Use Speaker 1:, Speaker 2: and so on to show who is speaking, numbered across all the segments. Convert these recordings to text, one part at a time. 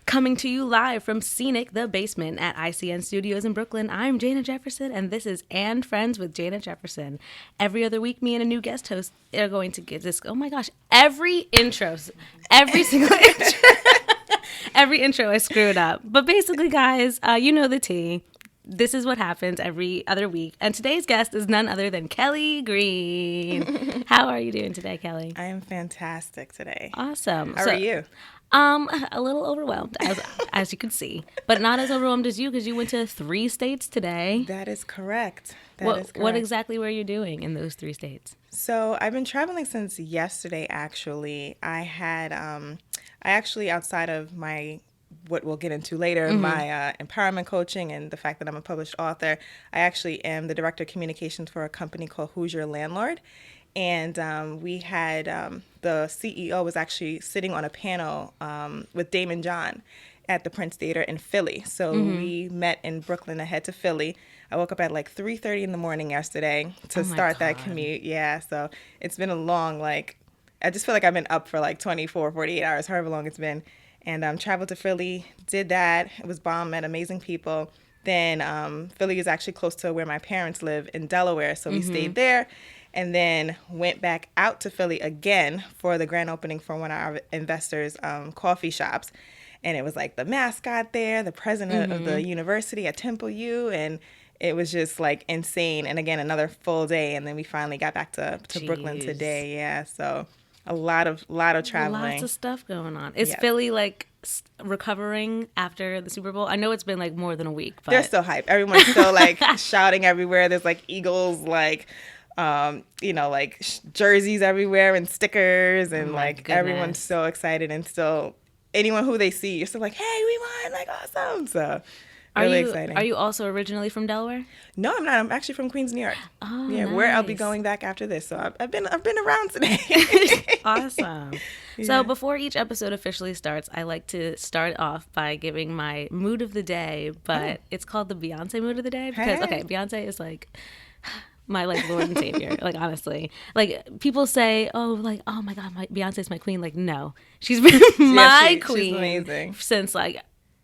Speaker 1: Coming to you live from Scenic, the basement at ICN Studios in Brooklyn, I'm Jana Jefferson, and this is And Friends with Jana Jefferson. Every other week, me and a new guest host are going to get this, oh my gosh, every single intro. Every intro I screw it up. But basically, guys, you know the tea. This is what happens every other week. And today's guest is none other than Kelley Green. How are you doing today, Kelley?
Speaker 2: I am fantastic today.
Speaker 1: Awesome.
Speaker 2: How are you?
Speaker 1: A little overwhelmed, as you can see, but not as overwhelmed as you because you went to 3 states today.
Speaker 2: That is correct.
Speaker 1: What exactly were you doing in those 3 states?
Speaker 2: So I've been traveling since yesterday, actually. I actually, outside of what we'll get into later, my empowerment coaching and the fact that I'm a published author, I actually am the director of communications for a company called Who's Your Landlord? And we had the CEO was actually sitting on a panel with Damon John at the Prince Theater in Philly. So we met in Brooklyn. I head to Philly. I woke up at like 3:30 in the morning yesterday to start that commute. Yeah, so it's been a long, I just feel like I've been up for like 24, 48 hours, however long it's been. And traveled to Philly, did that. It was bomb, met amazing people. Then Philly is actually close to where my parents live in Delaware, so we stayed there. And then went back out to Philly again for the grand opening for one of our investors' coffee shops. And it was like the mascot there, the president of the university at Temple U, and it was just like insane. And again, another full day. And then we finally got back to Brooklyn today. Yeah, so a lot of traveling.
Speaker 1: Lots of stuff going on. Is Philly recovering after the Super Bowl? I know it's been like more than a week, but
Speaker 2: they're still hype. Everyone's still shouting everywhere. There's Eagles jerseys everywhere and stickers and everyone's so excited, and still anyone who they see, you're still like, hey, we won, awesome. So really exciting.
Speaker 1: Are you also originally from Delaware?
Speaker 2: No, I'm not. I'm actually from Queens, New York.
Speaker 1: Oh,
Speaker 2: yeah,
Speaker 1: nice.
Speaker 2: Where I'll be going back after this. So I've been around today.
Speaker 1: Awesome. Yeah. So before each episode officially starts, I like to start off by giving my mood of the day, but it's called the Beyonce mood of the day because Beyonce is my Lord and Savior, honestly. People say, oh my God, Beyonce's my queen. No, she's been my queen.
Speaker 2: She's amazing.
Speaker 1: Since I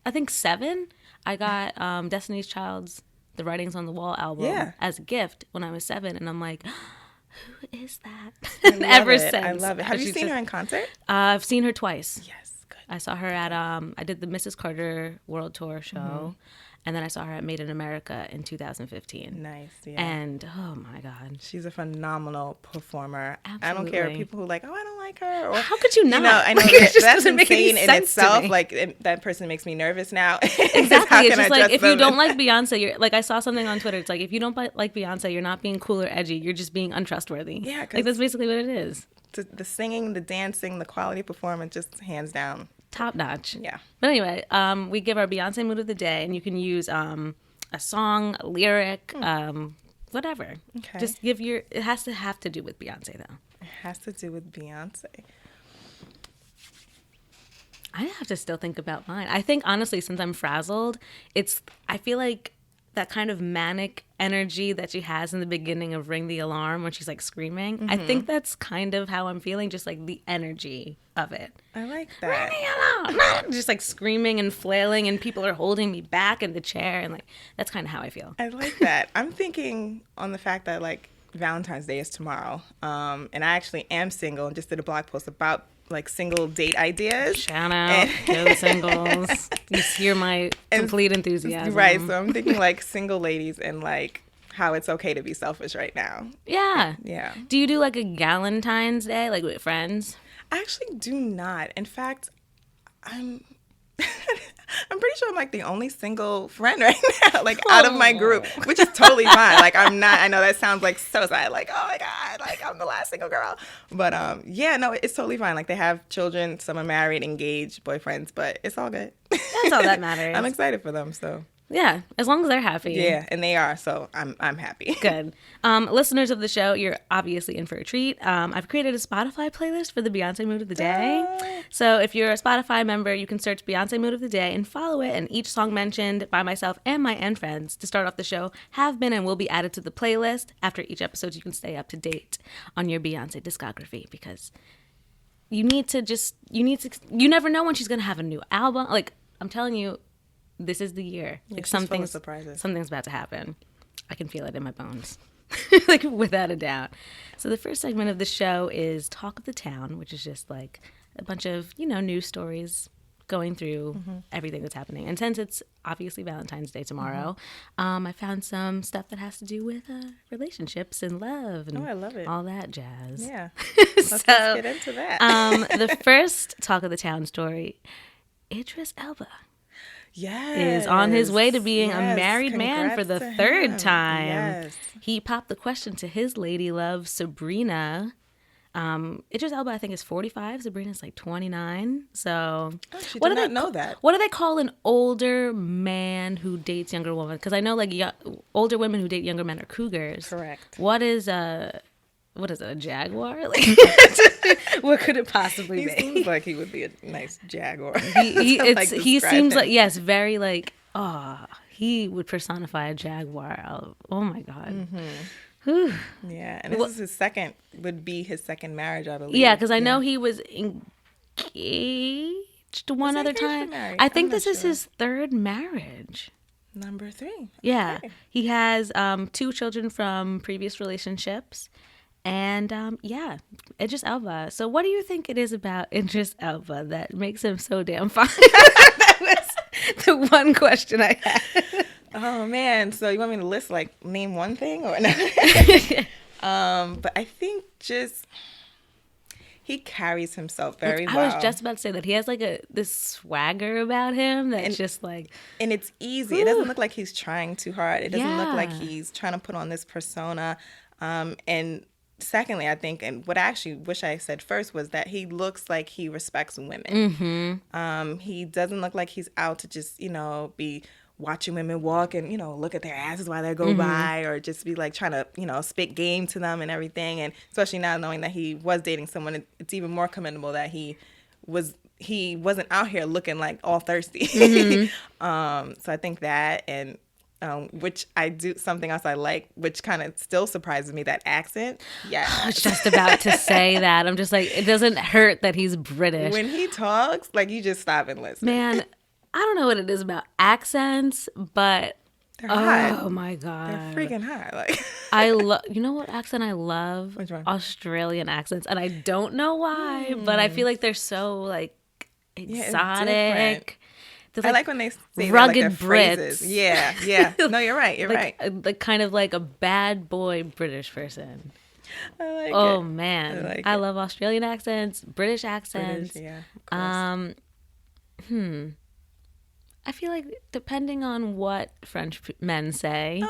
Speaker 1: think 7. I got Destiny's Child's The Writings on the Wall album as a gift when I was 7, and I'm like, who is that? Since.
Speaker 2: I love it. Have you seen her in concert?
Speaker 1: I've seen her twice.
Speaker 2: Yes, good.
Speaker 1: I saw her at I did the Mrs. Carter World Tour show. And then I saw her at Made in America in 2015.
Speaker 2: Nice, yeah.
Speaker 1: And, oh, my God.
Speaker 2: She's a phenomenal performer.
Speaker 1: Absolutely.
Speaker 2: I don't care if people who I don't like her. Or,
Speaker 1: how could you not?
Speaker 2: I know that's insane in itself. That person makes me nervous now.
Speaker 1: Exactly. It's just if you don't like Beyonce, you're I saw something on Twitter. It's if you don't like Beyonce, you're not being cool or edgy. You're just being untrustworthy.
Speaker 2: Yeah.
Speaker 1: That's basically what it is.
Speaker 2: The singing, the dancing, the quality of performance, just hands down.
Speaker 1: Top notch.
Speaker 2: Yeah.
Speaker 1: But anyway, we give our Beyonce mood of the day, and you can use a song, a lyric, whatever.
Speaker 2: Okay.
Speaker 1: Just give it has to have to do with Beyonce, though.
Speaker 2: It has to do with Beyonce.
Speaker 1: I have to still think about mine. I think, honestly, since I'm frazzled, I feel like that kind of manic energy that she has in the beginning of Ring the Alarm when she's screaming. I think that's kind of how I'm feeling, just the energy of it.
Speaker 2: I like that.
Speaker 1: Ring the alarm! Just screaming and flailing, and people are holding me back in the chair, and that's kind of how I feel.
Speaker 2: I like that. I'm thinking on the fact that Valentine's Day is tomorrow, and I actually am single and just did a blog post about single date ideas.
Speaker 1: Shout out, go singles. You hear my complete enthusiasm.
Speaker 2: Right, so I'm thinking single ladies and how it's okay to be selfish right now.
Speaker 1: Yeah.
Speaker 2: Yeah.
Speaker 1: Do you do a Galentine's Day with friends?
Speaker 2: I actually do not. In fact, I'm pretty sure I'm the only single friend right now, out of my group, which is totally fine. I'm not, I know that sounds so sad, oh my God, I'm the last single girl. But no, it's totally fine. They have children, some are married, engaged, boyfriends, but it's all good.
Speaker 1: That's all that matters.
Speaker 2: I'm excited for them, so.
Speaker 1: Yeah, as long as they're happy.
Speaker 2: Yeah, and they are, so I'm happy.
Speaker 1: Good. Listeners of the show, you're obviously in for a treat. I've created a Spotify playlist for the Beyonce Mood of the Day. So if you're a Spotify member, you can search Beyonce Mood of the Day and follow it, and each song mentioned by myself and my and friends to start off the show have been and will be added to the playlist. After each episode, you can stay up to date on your Beyonce discography because you never know when she's going to have a new album. I'm telling you, this is the year.
Speaker 2: Yeah,
Speaker 1: Like
Speaker 2: she's full of surprises.
Speaker 1: Something's about to happen. I can feel it in my bones. Like, without a doubt. So the first segment of the show is Talk of the Town, which is just like a bunch of, news stories going through everything that's happening. And since it's obviously Valentine's Day tomorrow, I found some stuff that has to do with relationships and love and
Speaker 2: I love it.
Speaker 1: all that jazz.
Speaker 2: Yeah. Let's get into that.
Speaker 1: The first Talk of the Town story, Idris Elba is on his way to being a married man for the third time.
Speaker 2: Yes.
Speaker 1: He popped the question to his lady love, Sabrina. Idris Elba, I think, is 45. Sabrina's like 29. So,
Speaker 2: she did not know that.
Speaker 1: What do they call an older man who dates younger women? Because I know like older women who date younger men are cougars.
Speaker 2: Correct.
Speaker 1: What is a jaguar? Like, what could it possibly be?
Speaker 2: He seems like he would be a nice jaguar.
Speaker 1: He seems like, yes, very like, he would personify a jaguar. Oh my God.
Speaker 2: Yeah, and this is his second marriage, I believe.
Speaker 1: Yeah, because I know he was engaged one other time. I think this is his third marriage.
Speaker 2: Number 3.
Speaker 1: Yeah.
Speaker 2: Okay.
Speaker 1: He has 2 children from previous relationships. And Idris Elba. So what do you think it is about Idris Elba that makes him so damn fine? That was the one question I had.
Speaker 2: Oh man, so you want me to list like name one thing or another? But I think just he carries himself very well.
Speaker 1: I was just about to say that he has like this swagger about him that's just like,
Speaker 2: and it's easy. It doesn't look like he's trying too hard. It doesn't look like he's trying to put on this persona. And secondly, I think, and what I actually wish I said first was that he looks like he respects women. He doesn't look like he's out to just be watching women walk and look at their asses while they go by, or just be like trying to spit game to them and everything. And especially now knowing that he was dating someone, it's even more commendable that he wasn't out here looking like all thirsty. So I think that, and which I do, something else I like, which kind of still surprises me, that accent. Yeah,
Speaker 1: I was just about to say that. I'm just like, it doesn't hurt that he's British.
Speaker 2: When he talks, like, you just stop and listen.
Speaker 1: Man, I don't know what it is about accents, but
Speaker 2: they're hot.
Speaker 1: Oh my God,
Speaker 2: they're freaking hot. Like,
Speaker 1: I love. You know what accent I love?
Speaker 2: Which one?
Speaker 1: Australian accents, and I don't know why, but I feel like they're so like exotic.
Speaker 2: I like when they say
Speaker 1: rugged
Speaker 2: like
Speaker 1: Brits.
Speaker 2: Phrases. Yeah. No, you're right. You're right.
Speaker 1: Like kind of like a bad boy British person.
Speaker 2: I like it.
Speaker 1: Oh man, I love Australian accents, British accents.
Speaker 2: British, yeah. Of course.
Speaker 1: I feel like depending on what French men say,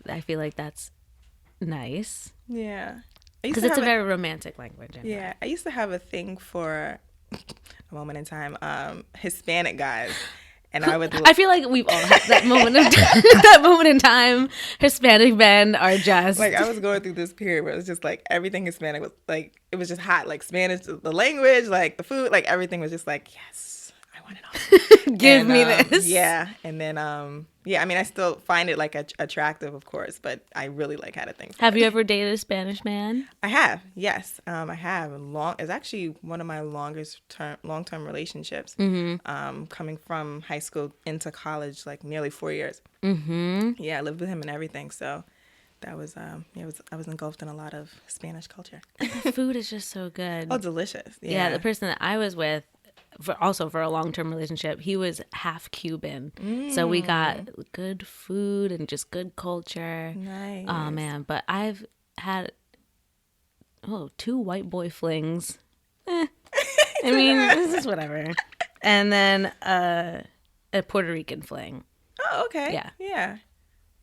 Speaker 1: I feel like that's nice.
Speaker 2: Yeah.
Speaker 1: Because it's a very romantic language.
Speaker 2: Yeah. I used to have a thing for a moment in time, Hispanic guys. And I
Speaker 1: feel like we've all had that moment of that moment in time. Hispanic men are just
Speaker 2: like, I was going through this period where it was just like everything Hispanic was like, it was just hot, like Spanish, the language, like the food, like everything was just like, yes, I want it all.
Speaker 1: Give me this.
Speaker 2: Yeah. And then I mean, I still find it like attractive, of course, but I really like how to think.
Speaker 1: Have you ever dated a Spanish man?
Speaker 2: I have, yes. I have. It's actually one of my long-term relationships. Coming from high school into college, like nearly 4 years. Yeah, I lived with him and everything. So that was I was engulfed in a lot of Spanish culture.
Speaker 1: The food is just so good.
Speaker 2: Oh, delicious.
Speaker 1: Yeah, the person that I was with, for a long-term relationship, he was half Cuban. So we got good food and just good culture.
Speaker 2: Nice.
Speaker 1: Oh man, but I've had 2 white boy flings. I mean, this is whatever. And then a Puerto Rican fling.
Speaker 2: Oh, okay.
Speaker 1: Yeah.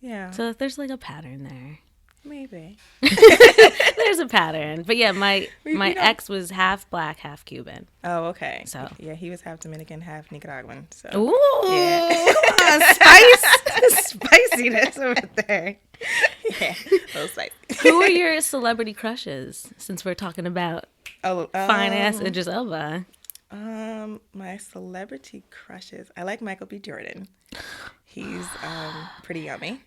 Speaker 2: Yeah.
Speaker 1: So there's like a pattern there.
Speaker 2: Maybe.
Speaker 1: There's a pattern. But yeah, my ex was half black, half Cuban.
Speaker 2: Oh, okay.
Speaker 1: So
Speaker 2: yeah, he was half Dominican, half Nicaraguan. So
Speaker 1: ooh,
Speaker 2: yeah.
Speaker 1: Come on, spiciness over there.
Speaker 2: Yeah, a little spicy.
Speaker 1: Who are your celebrity crushes, since we're talking about fine ass Idris Elba?
Speaker 2: My celebrity crushes. I like Michael B. Jordan. He's pretty yummy.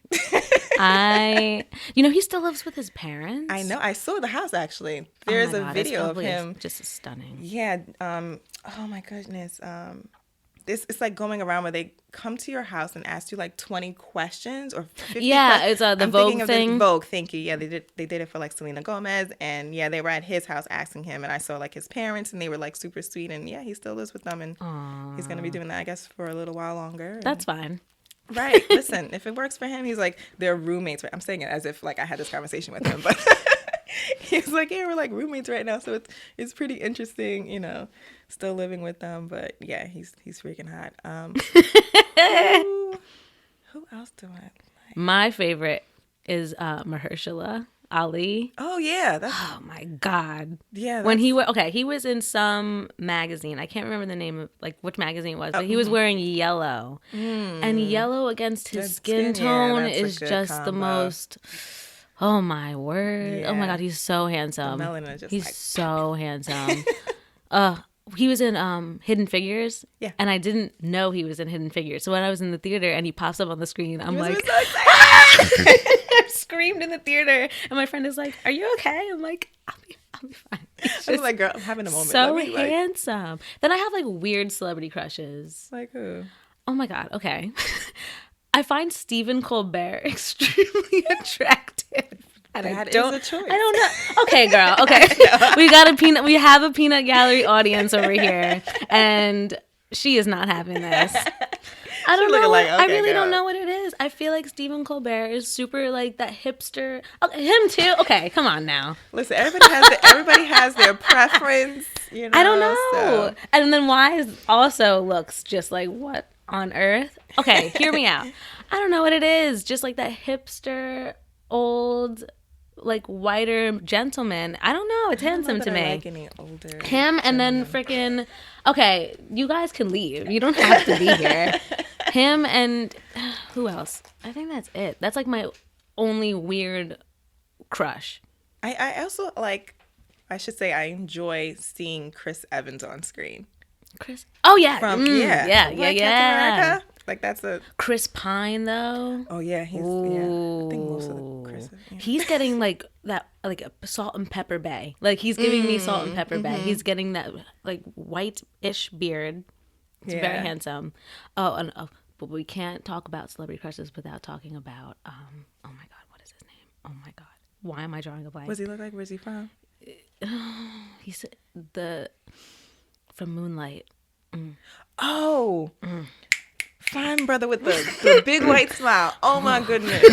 Speaker 1: He still lives with his parents.
Speaker 2: I know. I saw the house actually. There's a video of him.
Speaker 1: Just stunning.
Speaker 2: Yeah. Oh my goodness. it's like going around where they come to your house and ask you like 20 questions or 50
Speaker 1: Yeah,
Speaker 2: questions.
Speaker 1: it's the
Speaker 2: I'm
Speaker 1: Vogue
Speaker 2: thinking of
Speaker 1: thing.
Speaker 2: Vogue, thank you. Yeah, they did it for like Selena Gomez, and yeah, they were at his house asking him, and I saw like his parents, and they were like super sweet, and yeah, he still lives with them, and he's gonna be doing that, I guess, for a little while longer.
Speaker 1: That's fine.
Speaker 2: Right. Listen, if it works for him, he's like, they're roommates. Right? I'm saying it as if like I had this conversation with him, but he's like, yeah, we're like roommates right now, so it's pretty interesting, you know, still living with them. But yeah, he's freaking hot. Who else do I like?
Speaker 1: My favorite is Mahershala Ali.
Speaker 2: Oh yeah,
Speaker 1: Oh my God.
Speaker 2: yeah.
Speaker 1: When he was in some magazine. I can't remember the name of like which magazine it was, but he was wearing yellow, and yellow against his
Speaker 2: That
Speaker 1: skin
Speaker 2: skin, yeah,
Speaker 1: tone
Speaker 2: that's a
Speaker 1: is
Speaker 2: good
Speaker 1: just the
Speaker 2: combo.
Speaker 1: most. Oh my word! Oh my
Speaker 2: Yeah.
Speaker 1: God, he's so handsome.
Speaker 2: melanin just
Speaker 1: He's
Speaker 2: like-
Speaker 1: so handsome. He was in Hidden Figures.
Speaker 2: Yeah.
Speaker 1: And I didn't know he was in Hidden Figures. So when I was in the theater and he pops up on the screen, I'm like,
Speaker 2: so excited.
Speaker 1: I screamed in the theater, and my friend is like, "Are you okay?" I'm like, "I'll be fine." He's
Speaker 2: I was
Speaker 1: just
Speaker 2: like, girl, I'm having a moment.
Speaker 1: so
Speaker 2: Let me, like,
Speaker 1: handsome. Then I have like weird celebrity crushes.
Speaker 2: like who?
Speaker 1: Oh my God. Okay. I find Stephen Colbert extremely attractive. And
Speaker 2: That
Speaker 1: I
Speaker 2: is
Speaker 1: don't,
Speaker 2: a choice.
Speaker 1: I don't know. Okay, girl. Okay. We have a peanut gallery audience over here, and she is not having this. I don't
Speaker 2: looking
Speaker 1: know.
Speaker 2: like,
Speaker 1: I
Speaker 2: okay,
Speaker 1: really don't
Speaker 2: girl.
Speaker 1: know what it is. I feel like Stephen Colbert is super like that hipster. Okay, him too. Okay, come on now.
Speaker 2: Listen, everybody has their preference. You know.
Speaker 1: I don't know.
Speaker 2: So.
Speaker 1: And then Wise also looks just like, what on earth? Okay, hear me out. I don't know what it is. Just like that hipster, old, like whiter gentleman. I don't know. It's handsome to
Speaker 2: I
Speaker 1: me.
Speaker 2: like any older.
Speaker 1: Him and then freaking. Okay, you guys can leave. You don't have to be here. Him and who else? I think that's it. That's like my only weird crush.
Speaker 2: I also like. I should say I enjoy seeing Chris Evans on screen.
Speaker 1: Chris. Oh yeah.
Speaker 2: From
Speaker 1: yeah.
Speaker 2: Like Captain America. Like that's a.
Speaker 1: Chris Pine though.
Speaker 2: Oh yeah, he's yeah. I think most of the Chris. Yeah.
Speaker 1: He's getting like that, like a Salt and Pepper Bay. Like he's giving me Salt and Pepper Bay. He's getting that like white-ish beard. It's very
Speaker 2: Yeah.
Speaker 1: handsome. Oh, but we can't talk about celebrity crushes without talking about. Oh my God, what is his name? Oh my God, why am I drawing a blank?
Speaker 2: What does he look like? Where's he from?
Speaker 1: He's from Moonlight.
Speaker 2: Oh. Fine brother with the big white smile. Oh my goodness.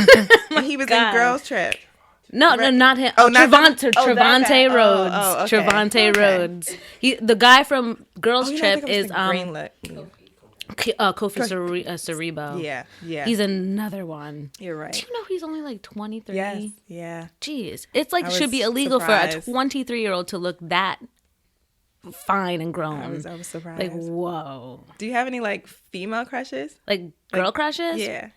Speaker 2: When he was
Speaker 1: God.
Speaker 2: in Girls Trip.
Speaker 1: No, not him.
Speaker 2: Oh, not that-
Speaker 1: Trevante
Speaker 2: oh, that guy.
Speaker 1: Rhodes.
Speaker 2: Oh, okay.
Speaker 1: Trevante
Speaker 2: Okay.
Speaker 1: Rhodes. The guy from Girls
Speaker 2: Oh, you know, I
Speaker 1: Trip
Speaker 2: think it was
Speaker 1: is
Speaker 2: the green look.
Speaker 1: Kofi Cerebo.
Speaker 2: Yeah.
Speaker 1: He's another one.
Speaker 2: You're
Speaker 1: Do
Speaker 2: right.
Speaker 1: you know he's only like 23?
Speaker 2: Yes. Yeah.
Speaker 1: Jeez. It's like
Speaker 2: I
Speaker 1: should be
Speaker 2: was
Speaker 1: illegal
Speaker 2: surprised.
Speaker 1: for a 23-year-old to look that fine and grown.
Speaker 2: I was surprised.
Speaker 1: Like, whoa.
Speaker 2: Do you have any like female crushes?
Speaker 1: Like girl crushes?
Speaker 2: Yeah.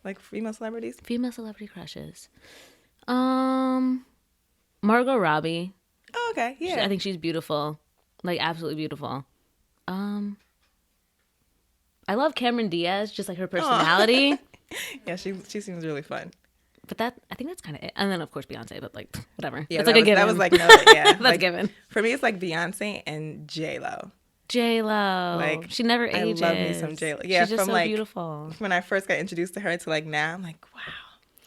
Speaker 2: Like female celebrities?
Speaker 1: Female celebrity crushes. Margot Robbie.
Speaker 2: Oh, okay. Yeah.
Speaker 1: I think she's beautiful. Like absolutely beautiful. I love Cameron Diaz, just like her personality.
Speaker 2: Yeah, she seems really fun.
Speaker 1: But I think that's kind of it. And then of course Beyonce, but like whatever.
Speaker 2: Yeah,
Speaker 1: It's like a given.
Speaker 2: that was like no, yeah.
Speaker 1: That's
Speaker 2: like,
Speaker 1: given.
Speaker 2: For me, it's like Beyonce and J-Lo.
Speaker 1: J-Lo.
Speaker 2: Like,
Speaker 1: She never ages.
Speaker 2: I love me some J-Lo. Yeah,
Speaker 1: She's just
Speaker 2: from
Speaker 1: so
Speaker 2: like
Speaker 1: beautiful.
Speaker 2: when I first got introduced to her to like now, I'm like, wow,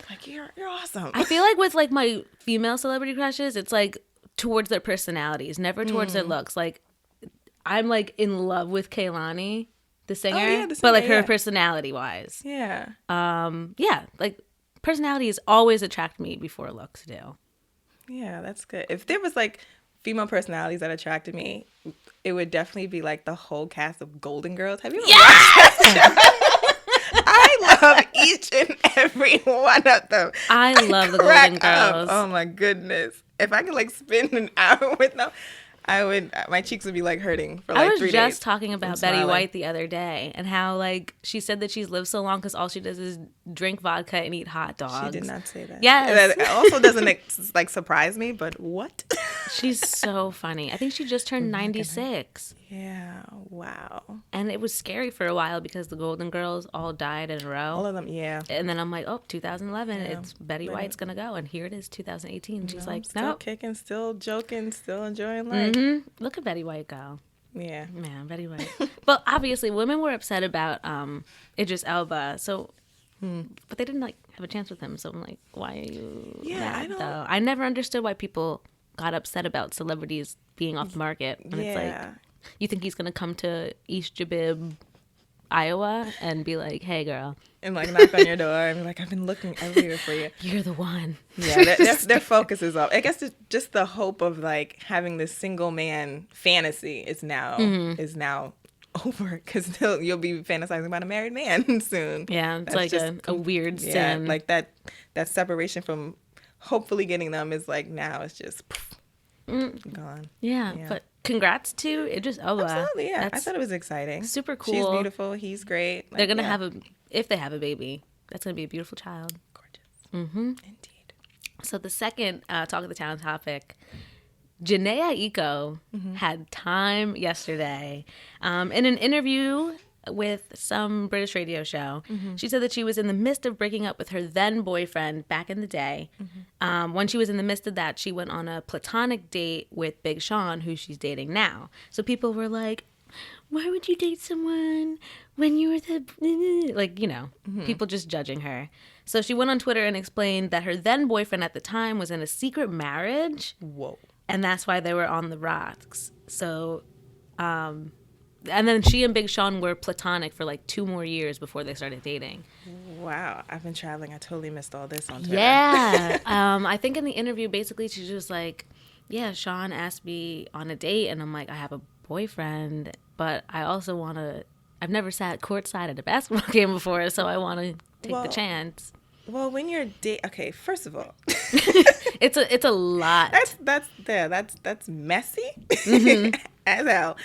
Speaker 2: like you're awesome.
Speaker 1: I feel like with like my female celebrity crushes, it's like towards their personalities, never towards their looks. Like I'm like in love with Kehlani, the singer,
Speaker 2: yeah, the
Speaker 1: but like
Speaker 2: singer,
Speaker 1: her
Speaker 2: yeah.
Speaker 1: personality wise.
Speaker 2: Yeah.
Speaker 1: Yeah, like personalities always attract me before looks do.
Speaker 2: Yeah, that's good. If there was like female personalities that attracted me, it would definitely be like the whole cast of Golden Girls. Have you ever watched that show? I love each and every one of them.
Speaker 1: I love the
Speaker 2: crack
Speaker 1: Golden
Speaker 2: up.
Speaker 1: Girls.
Speaker 2: Oh my goodness. If I could like spend an hour with them, I would. My cheeks would be like hurting for like 3 days.
Speaker 1: I was just talking about Betty
Speaker 2: smiling.
Speaker 1: White the other day and how like she said that she's lived so long because all she does is drink vodka and eat hot dogs.
Speaker 2: She did not say that.
Speaker 1: Yes.
Speaker 2: That also doesn't like surprise me, but what?
Speaker 1: She's so funny. I think she just turned 96.
Speaker 2: Yeah. Wow.
Speaker 1: And it was scary for a while because the Golden Girls all died in a row.
Speaker 2: All of them. Yeah.
Speaker 1: And then I'm like, oh, 2011, it's Betty White's going to go. And here it is, 2018. She's like,
Speaker 2: still
Speaker 1: no.
Speaker 2: kicking, still joking, still enjoying life.
Speaker 1: Look at Betty White go.
Speaker 2: Yeah.
Speaker 1: Man, Betty White. But obviously, women were upset about Idris Elba. So, but they didn't like have a chance with him. So I'm like, why are you mad though? I never understood why people got upset about celebrities being off the market. And it's like, you think he's gonna come to East Jabib, Iowa, and be like, "Hey, girl,"
Speaker 2: and like knock on your door and be like, "I've been looking everywhere for you.
Speaker 1: You're the one."
Speaker 2: Yeah, their focus is off. I guess it's just the hope of like having this single man fantasy is now over, because you'll be fantasizing about a married man soon.
Speaker 1: Yeah, it's like a weird sin.
Speaker 2: Like that separation from hopefully getting them is like now it's just gone.
Speaker 1: Yeah, but congrats to Idris Elba.
Speaker 2: Absolutely, yeah. I thought it was exciting.
Speaker 1: Super cool.
Speaker 2: She's beautiful. He's great.
Speaker 1: They're gonna have if they have a baby, that's gonna be a beautiful child.
Speaker 2: Gorgeous. Indeed.
Speaker 1: So the second Talk of the Town topic, Janae Aiko had time yesterday. In an interview with some British radio show, she said that she was in the midst of breaking up with her then boyfriend back in the day. When she was in the midst of that, she went on a platonic date with Big Sean, who she's dating now. So people were like, why would you date someone when you were like, people just judging her. So she went on Twitter and explained that her then boyfriend at the time was in a secret marriage.
Speaker 2: Whoa.
Speaker 1: And that's why they were on the rocks. So, and then she and Big Sean were platonic for like 2 more years before they started dating.
Speaker 2: Wow. I've been traveling. I totally missed all this on Twitter.
Speaker 1: Yeah. I think in the interview, basically, she's just like, yeah, Sean asked me on a date, and I'm like, I have a boyfriend, but I also want to, I've never sat courtside at a basketball game before, so I want to take the chance.
Speaker 2: Well, when you're okay, first of all,
Speaker 1: it's a lot.
Speaker 2: That's messy as hell.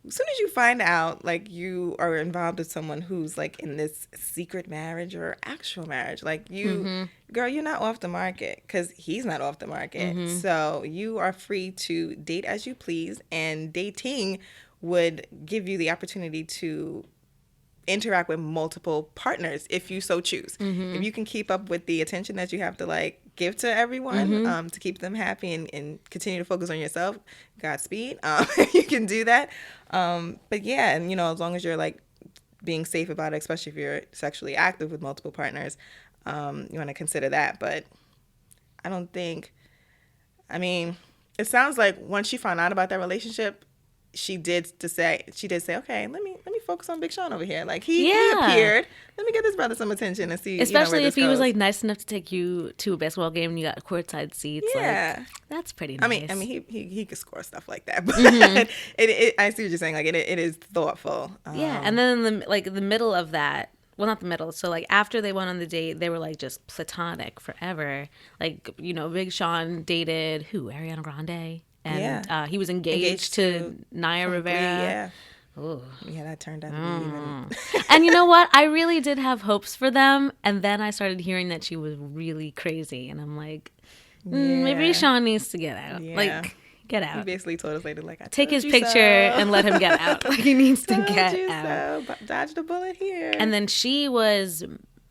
Speaker 2: As soon as you find out, like, you are involved with someone who's like in this secret marriage or actual marriage, like girl, you're not off the market, because he's not off the market. So you are free to date as you please, and dating would give you the opportunity to interact with multiple partners if you so choose. If you can keep up with the attention that you have to like give to everyone to keep them happy and continue to focus on yourself, Godspeed. You can do that. But yeah, and as long as you're like being safe about it, especially if you're sexually active with multiple partners, you want to consider that. But I don't think, it sounds like once she found out about that relationship, she did say, okay, let me focus on Big Sean over here. Like he appeared. Let me get this brother some attention and see.
Speaker 1: Especially
Speaker 2: where
Speaker 1: if
Speaker 2: this
Speaker 1: he was
Speaker 2: goes.
Speaker 1: like nice enough to take you to a basketball game and you got courtside seats.
Speaker 2: Yeah,
Speaker 1: like, that's pretty nice.
Speaker 2: He could score stuff like that. But I see what you're saying. Like it is thoughtful.
Speaker 1: Yeah, and then in the middle of that. Well, not the middle. So, like, after they went on the date, they were, like, just platonic forever. Like, Big Sean dated, Ariana Grande. And he was engaged to Naya Rivera.
Speaker 2: Yeah.
Speaker 1: Ooh.
Speaker 2: Yeah, that turned out to be even.
Speaker 1: And you know what? I really did have hopes for them. And then I started hearing that she was really crazy. And I'm like, maybe Sean needs to get out.
Speaker 2: Yeah.
Speaker 1: Like, get out.
Speaker 2: He basically told us later, like,
Speaker 1: take his picture and let him get out. Like, he needs to get out.
Speaker 2: So. Dodge the bullet here.
Speaker 1: And then she was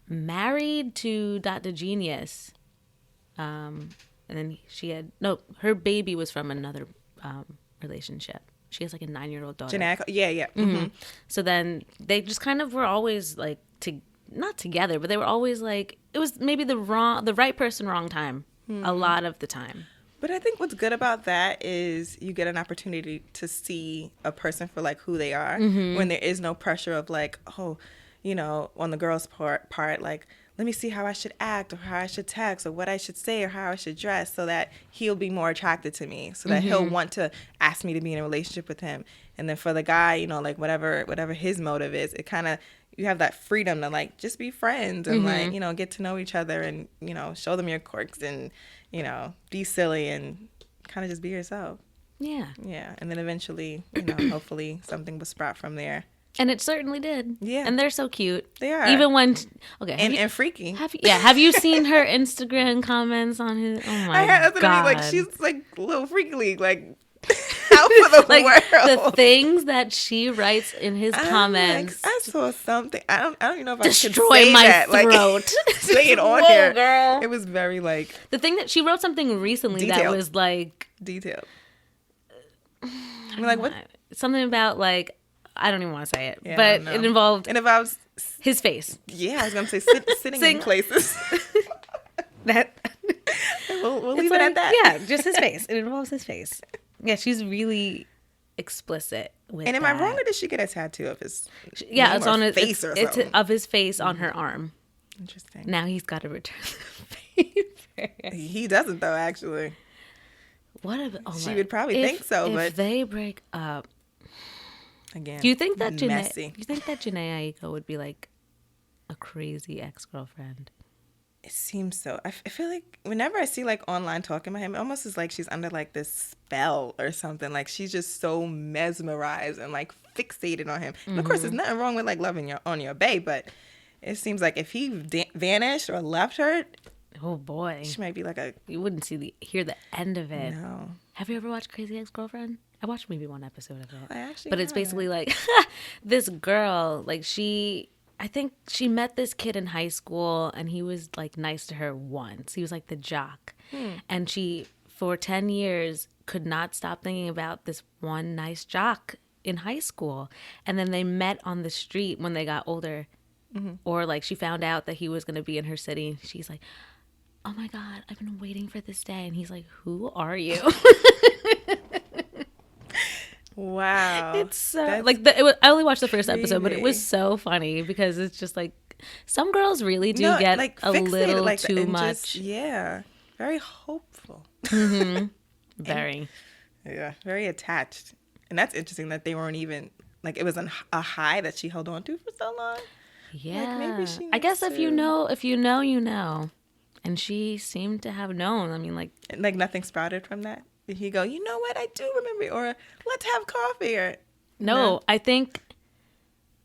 Speaker 1: married to Dr. Genius. And then she had her baby was from another relationship. She has like a 9-year-old daughter.
Speaker 2: Yeah.
Speaker 1: So then they just kind of were always like not together, but they were always like, it was maybe the right person, wrong time a lot of the time.
Speaker 2: But I think what's good about that is you get an opportunity to see a person for like who they are when there is no pressure of like, on the girl's part, like, let me see how I should act or how I should text or what I should say or how I should dress so that he'll be more attracted to me, so that he'll want to ask me to be in a relationship with him. And then for the guy, like whatever his motive is, it kind of, you have that freedom to like just be friends and like, get to know each other and, show them your quirks and, be silly and kind of just be yourself.
Speaker 1: Yeah.
Speaker 2: Yeah. And then eventually, hopefully something will sprout from there.
Speaker 1: And it certainly did.
Speaker 2: Yeah.
Speaker 1: And they're so cute.
Speaker 2: They are.
Speaker 1: Even when,
Speaker 2: and freaky.
Speaker 1: Have you seen her Instagram comments on his, oh my God.
Speaker 2: That's what I mean. Like, she's like a little freakily, like, out for the
Speaker 1: like,
Speaker 2: world.
Speaker 1: The things that she writes in his comments.
Speaker 2: Like, I saw something. I don't even know if I
Speaker 1: destroy
Speaker 2: could say
Speaker 1: my
Speaker 2: that.
Speaker 1: throat.
Speaker 2: Like, say it on
Speaker 1: Whoa,
Speaker 2: here.
Speaker 1: Girl.
Speaker 2: It was very like
Speaker 1: the thing that she wrote something recently
Speaker 2: detailed.
Speaker 1: that was like
Speaker 2: detailed. I mean, like, what?
Speaker 1: Something about, like, I don't even want to say it,
Speaker 2: Yeah,
Speaker 1: but it involved his face.
Speaker 2: Yeah, I was going to say sitting in places.
Speaker 1: That
Speaker 2: we'll leave it at that.
Speaker 1: Yeah, just his face. It involves his face. Yeah, she's really explicit with
Speaker 2: And am
Speaker 1: that.
Speaker 2: I wrong, or did she get a tattoo of his
Speaker 1: it's on his
Speaker 2: face or something?
Speaker 1: It's of his face on her arm.
Speaker 2: Interesting.
Speaker 1: Now he's got to return the favor.
Speaker 2: He doesn't, though, actually. She would probably think so, but
Speaker 1: if they break up,
Speaker 2: again,
Speaker 1: do you think that
Speaker 2: messy.
Speaker 1: Janae Aiko would be like a crazy ex-girlfriend?
Speaker 2: It seems so. I feel like whenever I see, like, online talking about him, it almost is like she's under, like, this spell or something. Like, she's just so mesmerized and, like, fixated on him. And of course, there's nothing wrong with, like, loving on your bae, but it seems like if he vanished or left her,
Speaker 1: oh boy,
Speaker 2: she might be like
Speaker 1: you wouldn't hear the end of it.
Speaker 2: No.
Speaker 1: Have you ever watched Crazy Ex-Girlfriend? I watched maybe one episode of it.
Speaker 2: But
Speaker 1: it's basically like this girl, like, I think she met this kid in high school, and he was, like, nice to her once. He was, like, the jock. And she, for 10 years, could not stop thinking about this one nice jock in high school. And then they met on the street when they got older. Or, like, she found out that he was going to be in her city. She's like, oh, my God, I've been waiting for this day. And he's like, who are you?
Speaker 2: Wow.
Speaker 1: It's so, like, I only watched the first episode, but it was so funny because it's just like some girls really do get like a little like too much.
Speaker 2: Very hopeful.
Speaker 1: Very.
Speaker 2: Very attached. And that's interesting that they weren't even, like, it was a high that she held on to for so long.
Speaker 1: Yeah.
Speaker 2: Like, maybe she
Speaker 1: I guess if you know, you know. And she seemed to have known. I mean, like
Speaker 2: nothing sprouted from that. Did he go, you know what, I do remember, or let's have coffee, or
Speaker 1: no? I think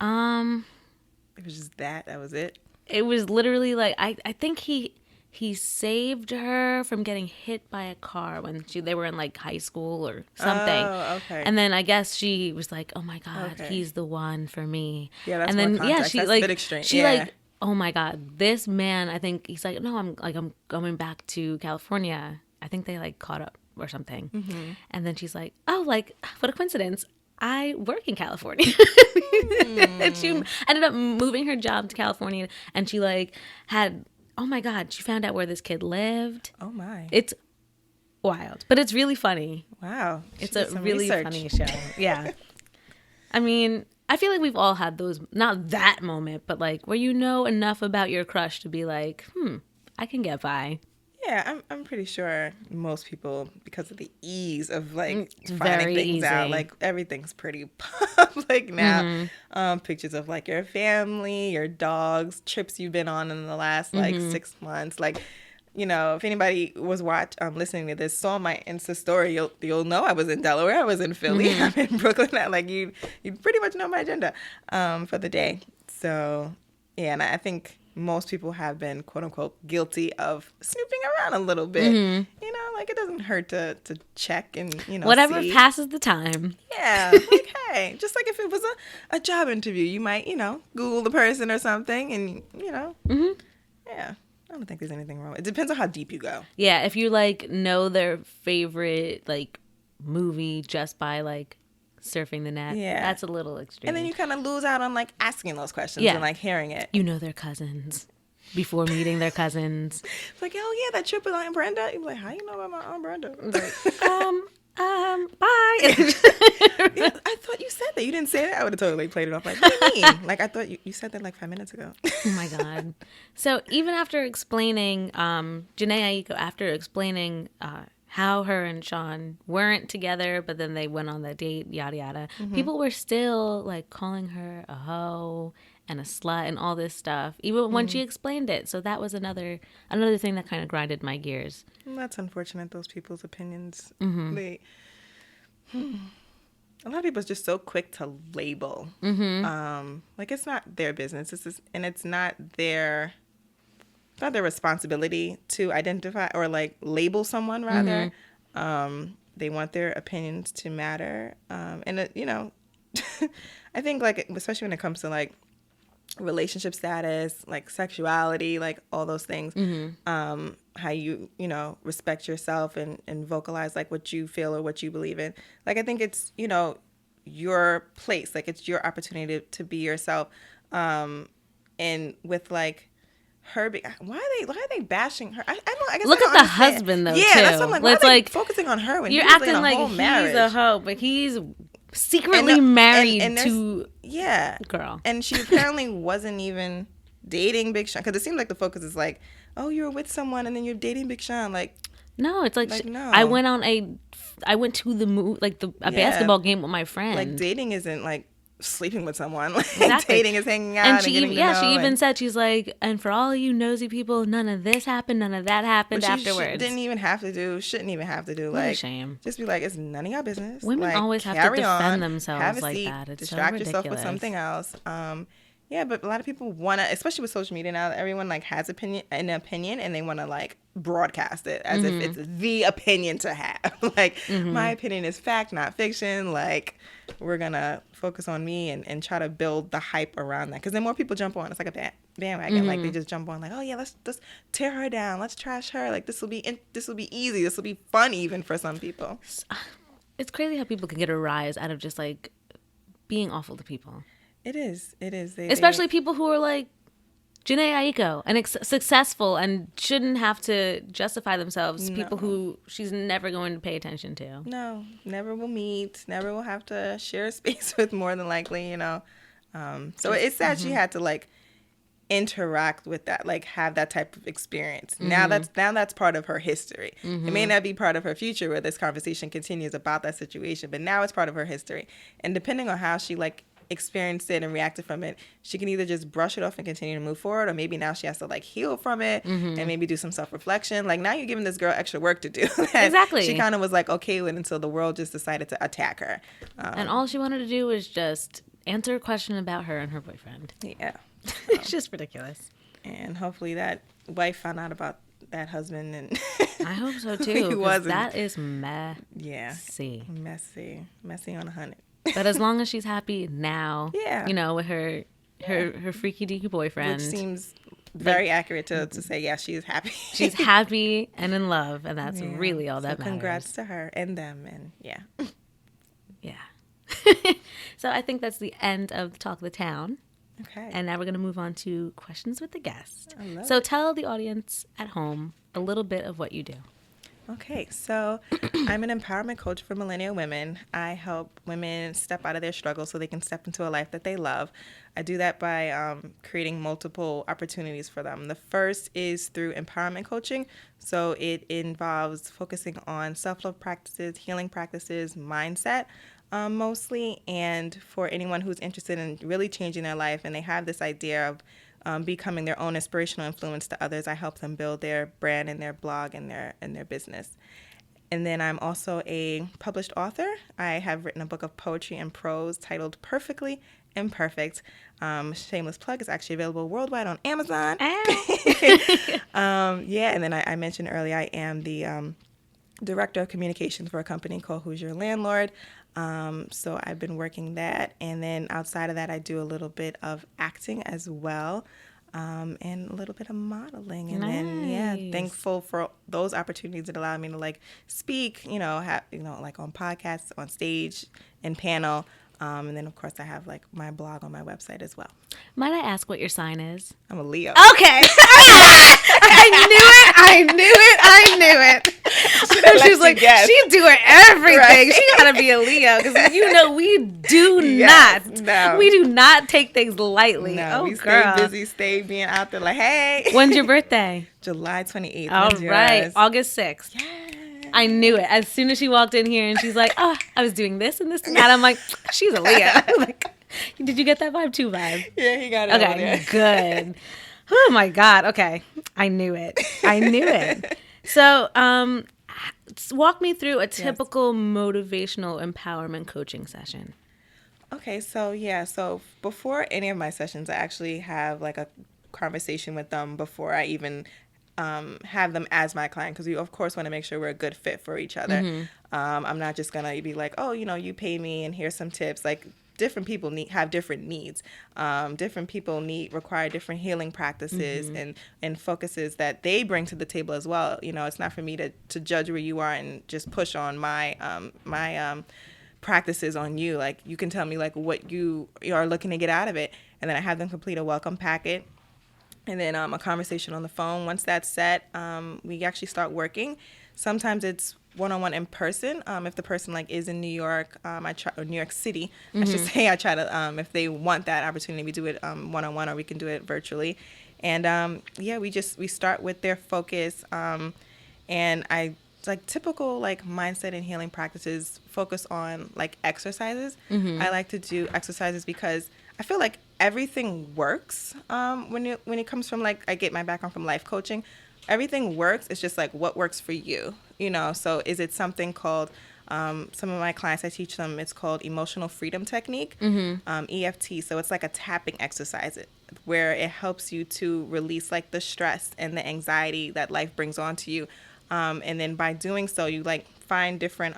Speaker 2: it was just that was it.
Speaker 1: It was literally like I think he saved her from getting hit by a car when they were in, like, high school or something.
Speaker 2: Oh, okay.
Speaker 1: And then I guess she was like, oh my God, he's the one for me.
Speaker 2: Yeah, that's
Speaker 1: and
Speaker 2: more
Speaker 1: then
Speaker 2: context.
Speaker 1: she
Speaker 2: that's
Speaker 1: like
Speaker 2: a bit extreme.
Speaker 1: She like, oh my God, this man. I think he's like, no, I'm going back to California. I think they, like, caught up or something. And then she's like, oh, like, what a coincidence, I work in California. And she ended up moving her job to California, and she, like, had, oh my God, she found out where this kid lived.
Speaker 2: Oh my,
Speaker 1: it's wild, but it's really funny.
Speaker 2: Wow.
Speaker 1: It's a really funny show. Yeah. I mean, I feel like we've all had those, not that moment, but, like, where you know enough about your crush to be like, I can get by.
Speaker 2: Yeah, I'm pretty sure most people, because of the ease of, like, finding things out, like, everything's pretty public now. Pictures of, like, your family, your dogs, trips you've been on in the last, like, 6 months. Like, you know, if anybody was listening to this, saw my Insta story, you'll know I was in Delaware, I was in Philly, I'm in Brooklyn. Like, you pretty much know my agenda for the day. So, yeah, and I think most people have been, quote unquote, guilty of snooping around a little bit. You know, like, it doesn't hurt to check and, you know,
Speaker 1: whatever
Speaker 2: see.
Speaker 1: passes the time.
Speaker 2: Yeah. Like, hey, just like if it was a job interview, you might, you know, Google the person or something, and, you know, yeah. I don't think there's anything wrong. It depends on how deep you go.
Speaker 1: Yeah. If you, like, know their favorite, like, movie just by, like, surfing the net. Yeah. That's a little extreme.
Speaker 2: And then you kind of lose out on, like, asking those questions and, like, hearing it.
Speaker 1: You know their cousins before meeting their cousins.
Speaker 2: It's like, oh, yeah, that trip with Aunt Brenda. You're like, how you know about my Aunt Brenda?
Speaker 1: Like, bye.
Speaker 2: Yeah, I thought you said that. You didn't say that? I would have totally played it off like, what do you mean? Like, I thought you said that like 5 minutes ago.
Speaker 1: Oh, my God. So even after explaining, Janae Aiko, after explaining how her and Sean weren't together, but then they went on the date, yada, yada. People were still, like, calling her a hoe and a slut and all this stuff, even when she explained it. So that was another thing that kind of grinded my gears.
Speaker 2: That's unfortunate, those people's opinions. A lot of people are just so quick to label. Like, it's not their business. It's not their responsibility to identify or, like, label someone, rather. They want their opinions to matter. And, you know, I think, like, especially when it comes to, like, relationship status, like sexuality, like all those things. How you respect yourself and vocalize like what you feel or what you believe in. Like I think it's your place, like it's your opportunity to be yourself. And with like her, why are they bashing her? I don't. I guess
Speaker 1: look
Speaker 2: I
Speaker 1: at
Speaker 2: don't
Speaker 1: the
Speaker 2: understand.
Speaker 1: husband though.
Speaker 2: Yeah,
Speaker 1: too.
Speaker 2: that's what I'm like. Why
Speaker 1: It's
Speaker 2: are they
Speaker 1: like
Speaker 2: focusing on her when
Speaker 1: you're
Speaker 2: he's
Speaker 1: acting
Speaker 2: in a
Speaker 1: like
Speaker 2: whole
Speaker 1: he's
Speaker 2: marriage?
Speaker 1: a hoe, but he's secretly married to girl.
Speaker 2: And she apparently wasn't even dating Big Sean, because it seems like the focus is like, oh, you were with someone and then you're dating Big Sean. Like,
Speaker 1: no, it's like
Speaker 2: no.
Speaker 1: I went to the a basketball game with my friend.
Speaker 2: Like dating isn't like sleeping with someone. Like
Speaker 1: exactly.
Speaker 2: dating is hanging out
Speaker 1: and
Speaker 2: she getting to know.
Speaker 1: She even said, she's like, and for all you nosy people, none of this happened, none of that happened afterwards.
Speaker 2: Shouldn't even have to do.
Speaker 1: What a shame.
Speaker 2: Just be like, it's none of your business.
Speaker 1: Women
Speaker 2: like,
Speaker 1: always have to defend
Speaker 2: on,
Speaker 1: themselves
Speaker 2: have a
Speaker 1: like
Speaker 2: seat,
Speaker 1: that. It's
Speaker 2: distract
Speaker 1: so
Speaker 2: yourself
Speaker 1: ridiculous.
Speaker 2: with something else. Yeah, but a lot of people want to, especially with social media now, everyone like has an opinion and they want to like broadcast it as if it's the opinion to have. Like, my opinion is fact, not fiction. Like, we're going to focus on me and try to build the hype around that. Because then more people jump on. It's like a bandwagon. Like, they just jump on like, oh, yeah, let's tear her down. Let's trash her. Like, this will be easy. This will be fun even for some people.
Speaker 1: It's crazy how people can get a rise out of just like being awful to people.
Speaker 2: It is.
Speaker 1: Especially people who are like Jhené Aiko and successful and shouldn't have to justify themselves. No. People who she's never going to pay attention to.
Speaker 2: No, never will meet. Never will have to share a space with, more than likely. So it's sad she had to like interact with that, like have that type of experience. Now that's part of her history. It may not be part of her future where this conversation continues about that situation, but now it's part of her history. And depending on how she like experienced it and reacted from it, she can either just brush it off and continue to move forward, or maybe now she has to like heal from it and maybe do some self-reflection. Like, now you're giving this girl extra work to do.
Speaker 1: Exactly.
Speaker 2: She kind of was like okay with until the world just decided to attack her.
Speaker 1: And all she wanted to do was just answer a question about her and her boyfriend.
Speaker 2: Yeah.
Speaker 1: It's just ridiculous.
Speaker 2: And hopefully that wife found out about that husband, and
Speaker 1: I hope so too. Because that is messy.
Speaker 2: Yeah. Messy on 100.
Speaker 1: But as long as she's happy now, with her freaky deaky boyfriend,
Speaker 2: which seems very accurate to say, yeah, she is happy.
Speaker 1: She's happy and in love, and that's really all that matters.
Speaker 2: Congrats to her and them, and yeah.
Speaker 1: So I think that's the end of Talk of the Town.
Speaker 2: Okay.
Speaker 1: And now we're going to move on to questions with the guest. So tell the audience at home a little bit of what you do.
Speaker 2: Okay, so I'm an empowerment coach for millennial women. I help women step out of their struggles so they can step into a life that they love. I do that by creating multiple opportunities for them. The first is through empowerment coaching. So it involves focusing on self-love practices, healing practices, mindset mostly. And for anyone who's interested in really changing their life and they have this idea of becoming their own inspirational influence to others, I help them build their brand and their blog and their business. And then I'm also a published author. I have written a book of poetry and prose titled Perfectly Imperfect. Shameless plug, is actually available worldwide on Amazon. And then I mentioned earlier, I am the director of communications for a company called Who's Your Landlord. So I've been working that. And then outside of that, I do a little bit of acting as well, and a little bit of modeling. And then, thankful for those opportunities that allow me to like speak, like on podcasts, on stage, and panel. And then, of course, I have like my blog on my website as well.
Speaker 1: Might I ask what your sign is?
Speaker 2: I'm a Leo.
Speaker 1: Okay. I knew it. She's like, she's doing everything. Right. She gotta be a Leo, because we do not take things lightly.
Speaker 2: No, we stay busy, stay being out there like, hey.
Speaker 1: When's your birthday?
Speaker 2: July 28th.
Speaker 1: All right, August 6th.
Speaker 2: Yeah.
Speaker 1: I knew it. As soon as she walked in here and she's like, oh, I was doing this and this and that. I'm like, she's a Leo. Like, did you get that vibe too, vibe?
Speaker 2: Yeah, he got it.
Speaker 1: Okay, good. Oh my God. Okay. I knew it. So, walk me through a typical motivational empowerment coaching session.
Speaker 2: Okay. So before any of my sessions, I actually have like a conversation with them before I even have them as my client, because we of course want to make sure we're a good fit for each other. I'm not just gonna be like, oh, you pay me and here's some tips. Like, different people have different needs. Different people require different healing practices and focuses that they bring to the table as well. You know, it's not for me to judge where you are and just push on my practices on you. Like, you can tell me like what you are looking to get out of it, and then I have them complete a welcome packet, and then a conversation on the phone. Once that's set, we actually start working. Sometimes it's one-on-one in person. If the person like is in New York, or New York City, I should say, I try to, if they want that opportunity, we do it one-on-one, or we can do it virtually. And we start with their focus, and I like typical like mindset and healing practices focus on like exercises. I like to do exercises because I feel like everything works when it comes from, like, I get my background from life coaching. Everything works. It's just like what works for you, you know. So is it something called some of my clients, I teach them, it's called emotional freedom technique, EFT. So it's like a tapping exercise where it helps you to release like the stress and the anxiety that life brings onto you. And then by doing so, you like find different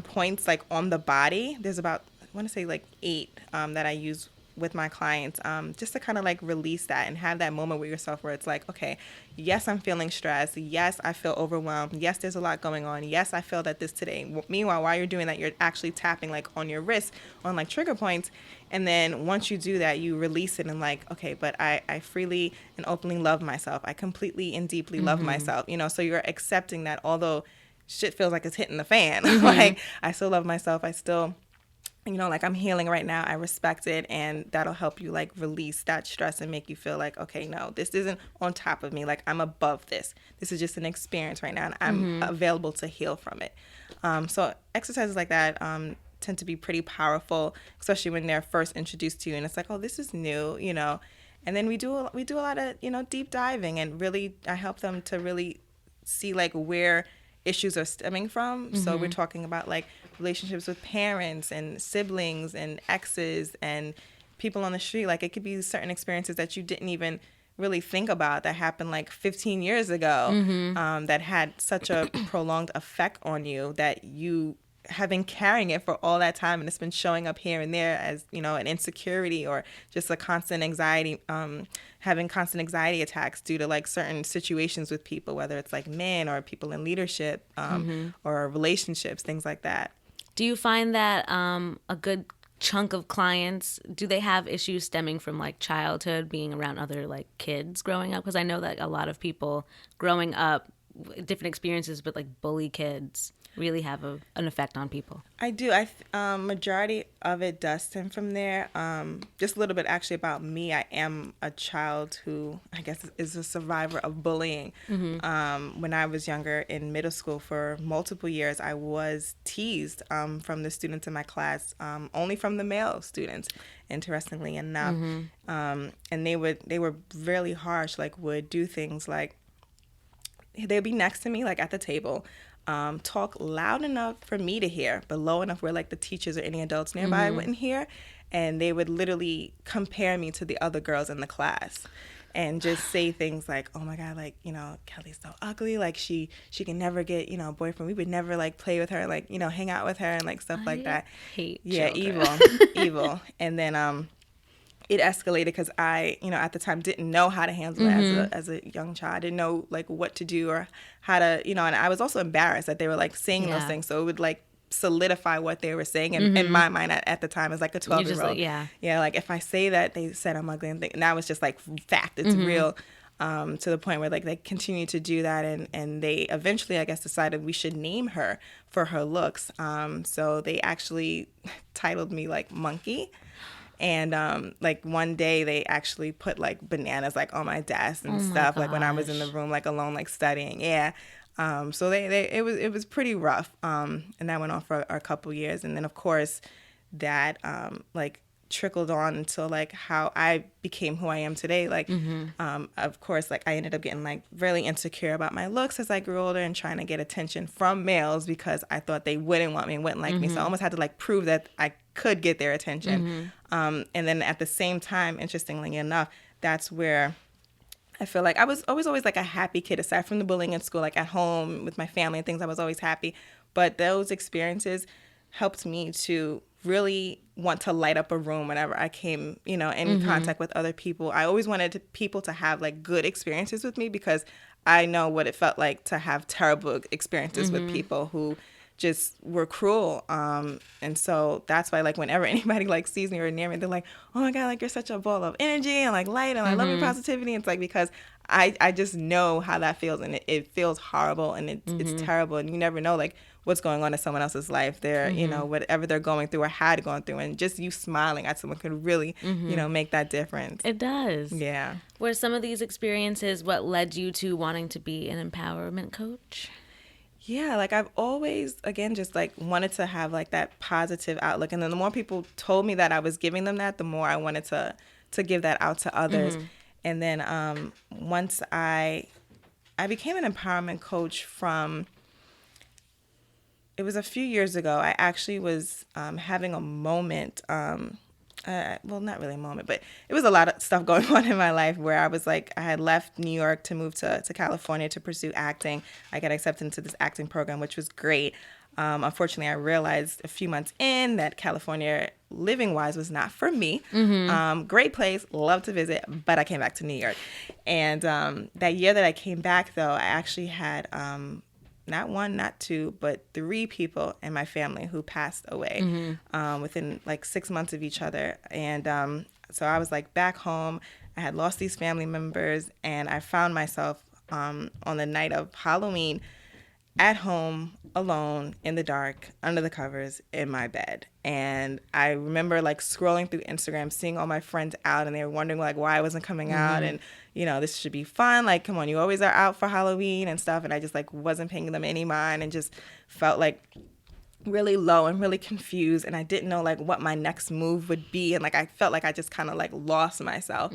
Speaker 2: points like on the body. There's about, I want to say like 8 that I use with my clients, just to kind of like release that and have that moment with yourself where it's like, okay, yes, I'm feeling stressed. Yes, I feel overwhelmed. Yes, there's a lot going on. Yes, I feel that this today. Meanwhile, while you're doing that, you're actually tapping like on your wrist on like trigger points. And then once you do that, you release it and like, okay, but I freely and openly love myself. I completely and deeply love myself, you know, so you're accepting that although shit feels like it's hitting the fan, like I still love myself. I still, you know, like I'm healing right now. I respect it. And that'll help you like release that stress and make you feel like, okay, no, this isn't on top of me. Like I'm above this. This is just an experience right now. And I'm available to heal from it. So exercises like that tend to be pretty powerful, especially when they're first introduced to you. And it's like, oh, this is new, you know. And then we do a lot of, you know, deep diving, and really I help them to really see like where issues are stemming from. So we're talking about like relationships with parents and siblings and exes and people on the street. Like it could be certain experiences that you didn't even really think about that happened like 15 years ago, that had such a prolonged effect on you that you have been carrying it for all that time, and it's been showing up here and there as, you know, an insecurity or just a constant anxiety, having constant anxiety attacks due to like certain situations with people, whether it's like men or people in leadership, or relationships, things like that.
Speaker 1: Do you find that a good chunk of clients, do they have issues stemming from like childhood, being around other like kids growing up? Because I know that a lot of people growing up, different experiences, but like bully kids really have an effect on people.
Speaker 2: I do. Majority of it does stem from there. Just a little bit actually about me. I am a child who I guess is a survivor of bullying. When I was younger in middle school for multiple years, I was teased from the students in my class, only from the male students, interestingly enough. And they were really harsh, like would do things like they'd be next to me, like at the table, talk loud enough for me to hear, but low enough where like the teachers or any adults nearby wouldn't hear. And they would literally compare me to the other girls in the class and just say things like, oh my God, like, you know, Kelley's so ugly. Like she can never get, you know, a boyfriend. We would never like play with her, like, you know, hang out with her and like stuff like that.
Speaker 1: Hate
Speaker 2: children. Evil. And then, it escalated because I, you know, at the time didn't know how to handle it as a young child. I didn't know like what to do or how to, you know, and I was also embarrassed that they were like saying those things. So it would like solidify what they were saying in my mind at the time as like a 12-year-old. Like, like if I say that they said I'm ugly, and that was just like fact. It's real. To the point where like they continued to do that, and they eventually, I guess, decided we should name her for her looks. So they actually titled me like Monkey. And like one day they actually put like bananas like on my desk and stuff, like when I was in the room like alone like studying. So it was pretty rough. And that went on for a couple years, and then of course that like trickled on until like how I became who I am today. Like of course, like I ended up getting like really insecure about my looks as I grew older and trying to get attention from males because I thought they wouldn't want me and wouldn't like me. So I almost had to like prove that I could get their attention. And then at the same time, interestingly enough, that's where I feel like I was always like a happy kid, aside from the bullying in school, like at home with my family and things. I was always happy. But those experiences helped me to really want to light up a room whenever I came, in contact with other people. I always wanted people to have like good experiences with me, because I know what it felt like to have terrible experiences with people who just were cruel. And so that's why, like, whenever anybody like sees me or near me, they're like, oh my God, like, you're such a ball of energy and like light, and I love your positivity. It's like, because I just know how that feels, and it feels horrible, and it's terrible, and you never know like what's going on in someone else's life. They're, whatever they're going through or had gone through, and just you smiling at someone could really, make that difference.
Speaker 1: It does.
Speaker 2: Yeah.
Speaker 1: Were some of these experiences what led you to wanting to be an empowerment coach?
Speaker 2: Yeah, like I've always, again, just like wanted to have like that positive outlook. And then the more people told me that I was giving them that, the more I wanted to give that out to others. And then once I became an empowerment coach it was a few years ago. I actually was having a moment, well, not really a moment, but it was a lot of stuff going on in my life where I was like, I had left New York to move to California to pursue acting. I got accepted into this acting program, which was great. Unfortunately, I realized a few months in that California, living-wise, was not for me. Great place, love to visit, but I came back to New York. And that year that I came back, though, I actually had not one, not two, but 3 people in my family who passed away within like 6 months of each other. And so I was like back home. I had lost these family members, and I found myself on the night of Halloween at home, alone, in the dark, under the covers, in my bed. And I remember like scrolling through Instagram, seeing all my friends out, and they were wondering like why I wasn't coming out, and this should be fun. Like, come on, you always are out for Halloween and stuff. And I just like wasn't paying them any mind, and just felt like really low and really confused. And I didn't know like what my next move would be. And like, I felt like I just kind of like lost myself.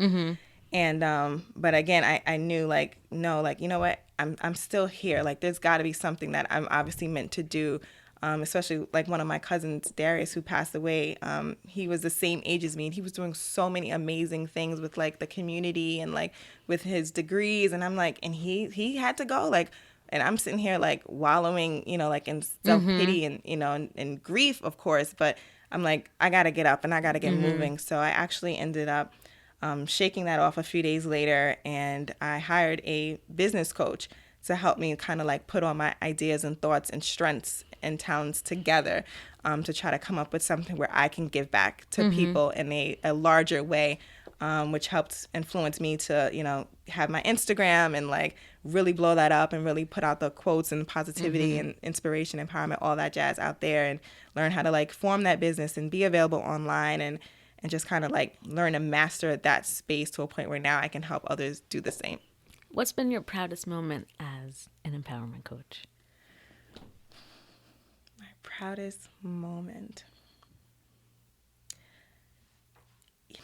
Speaker 2: And, but again, I knew like, no, like, you know what, I'm still here. Like, there's gotta be something that I'm obviously meant to do. Especially like one of my cousins, Darius, who passed away. He was the same age as me, and he was doing so many amazing things with like the community and like with his degrees. And I'm like, and he had to go, like, and I'm sitting here like wallowing, like in self-pity and, and grief, of course. But I'm like, I gotta get up and I gotta get moving. So I actually ended up shaking that off a few days later, and I hired a business coach to help me kind of like put all my ideas and thoughts and strengths and talents together to try to come up with something where I can give back to people in a larger way, which helped influence me to, have my Instagram and like really blow that up and really put out the quotes and positivity and inspiration, empowerment, all that jazz out there, and learn how to like form that business and be available online, and just kind of like learn to master that space to a point where now I can help others do the same.
Speaker 1: What's been your proudest moment as an empowerment coach?
Speaker 2: My proudest moment.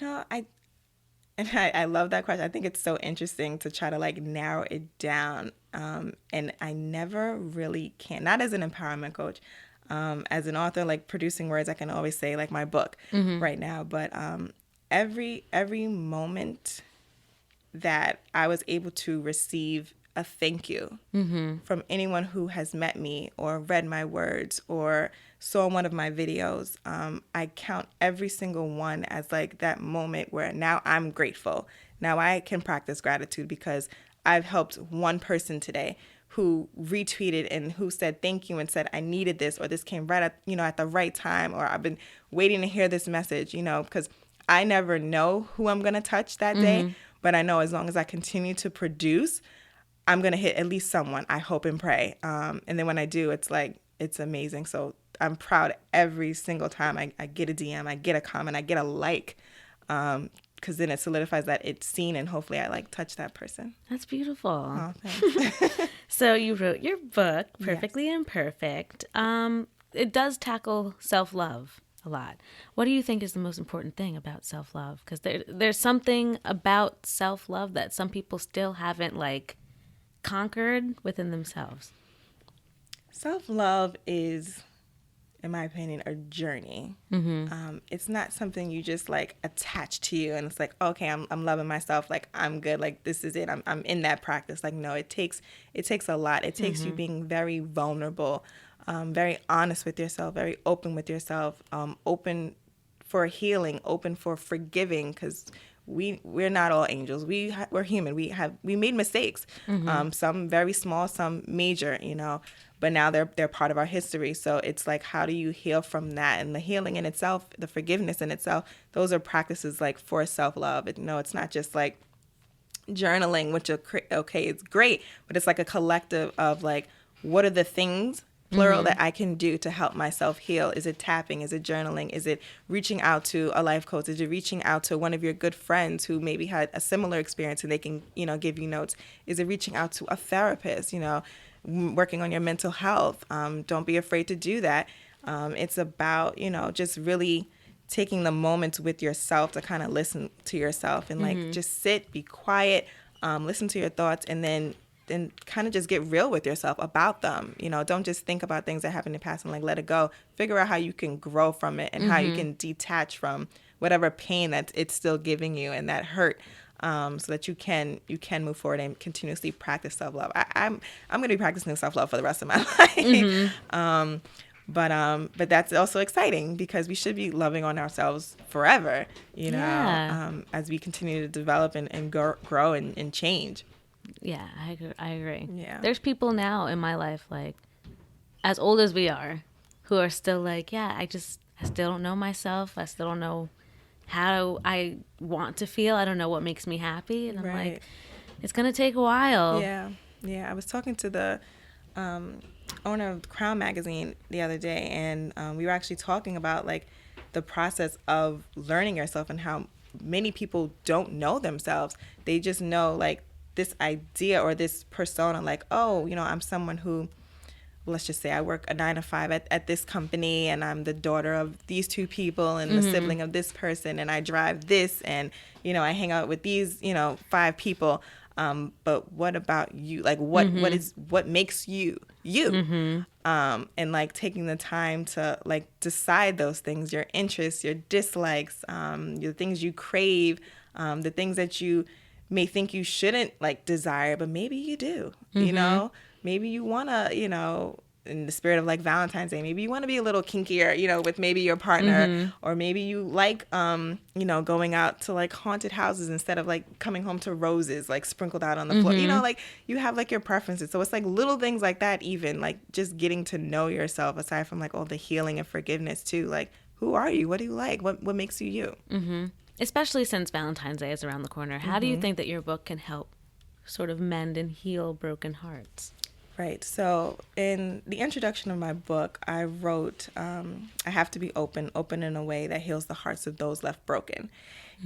Speaker 2: I love that question. I think it's so interesting to try to like narrow it down. And I never really can, not as an empowerment coach. As an author, like producing words, I can always say like my book right now. But every moment that I was able to receive a thank you from anyone who has met me or read my words or saw one of my videos, I count every single one as like that moment where now I'm grateful. Now I can practice gratitude because I've helped one person today who retweeted and who said thank you and said I needed this, or this came right at at the right time, or I've been waiting to hear this message, because I never know who I'm going to touch that day, but I know as long as I continue to produce, I'm going to hit at least someone, I hope and pray. And then when I do, it's like, it's amazing. So I'm proud every single time I get a DM, I get a comment, I get a like, because then it solidifies that it's seen, and hopefully I like touch that person.
Speaker 1: That's beautiful.
Speaker 2: Oh, thanks.
Speaker 1: So you wrote your book, Perfectly Imperfect. It does tackle self-love a lot. What do you think is the most important thing about self-love? Because there's something about self-love that some people still haven't like conquered within themselves.
Speaker 2: Self-love is, in my opinion, a journey. It's not something you just like attach to you and it's like, okay, I'm loving myself, like I'm good, like this is it, I'm in that practice. Like, no, it takes a lot. It takes you being very vulnerable, very honest with yourself, very open with yourself, open for healing, open for forgiving, because we're not all angels. We're human. We made mistakes. Some very small, some major. But now they're part of our history. So it's like, how do you heal from that? And the healing in itself, the forgiveness in itself, those are practices like for self-love. It's not just like journaling, which okay, it's great, but it's like a collective of like, what are the things, plural, that I can do to help myself heal? Is it tapping? Is it journaling? Is it reaching out to a life coach? Is it reaching out to one of your good friends who maybe had a similar experience and they can, give you notes? Is it reaching out to a therapist, working on your mental health? Don't be afraid to do that. It's about, just really taking the moments with yourself to kind of listen to yourself and like just sit, be quiet, listen to your thoughts, and then kind of just get real with yourself about them. Don't just think about things that happened in the past and like let it go. Figure out how you can grow from it and how you can detach from whatever pain that it's still giving you and that hurt, so that you can move forward and continuously practice self-love. I'm going to be practicing self-love for the rest of my life. But that's also exciting because we should be loving on ourselves forever, as we continue to develop and grow and change.
Speaker 1: Yeah, I agree.
Speaker 2: Yeah.
Speaker 1: There's people now in my life, like, as old as we are, who are still like, I still don't know myself. I still don't know how I want to feel. I don't know what makes me happy. And I'm like, it's going to take a while.
Speaker 2: Yeah. Yeah. I was talking to the owner of Crown Magazine the other day, and we were actually talking about like the process of learning yourself and how many people don't know themselves. They just know like this idea or this persona, like, oh, I'm someone who, let's just say I work a 9 to 5 at this company, and I'm the daughter of these 2 people and the sibling of this person, and I drive this, and I hang out with these 5 people. But what about you? Like, what makes you you? And like taking the time to like decide those things, your interests, your dislikes, the things you crave, the things that you may think you shouldn't like desire, but maybe you do. Maybe you want to, in the spirit of like Valentine's Day, maybe you want to be a little kinkier, with maybe your partner, or maybe you like, going out to like haunted houses instead of like coming home to roses like sprinkled out on the floor. Like you have like your preferences. So it's like little things like that, even like just getting to know yourself, aside from like all the healing and forgiveness too. Like, who are you? What do you like? What makes you you?
Speaker 1: Especially since Valentine's Day is around the corner. How do you think that your book can help sort of mend and heal broken hearts?
Speaker 2: Right. So in the introduction of my book, I wrote, I have to be open in a way that heals the hearts of those left broken.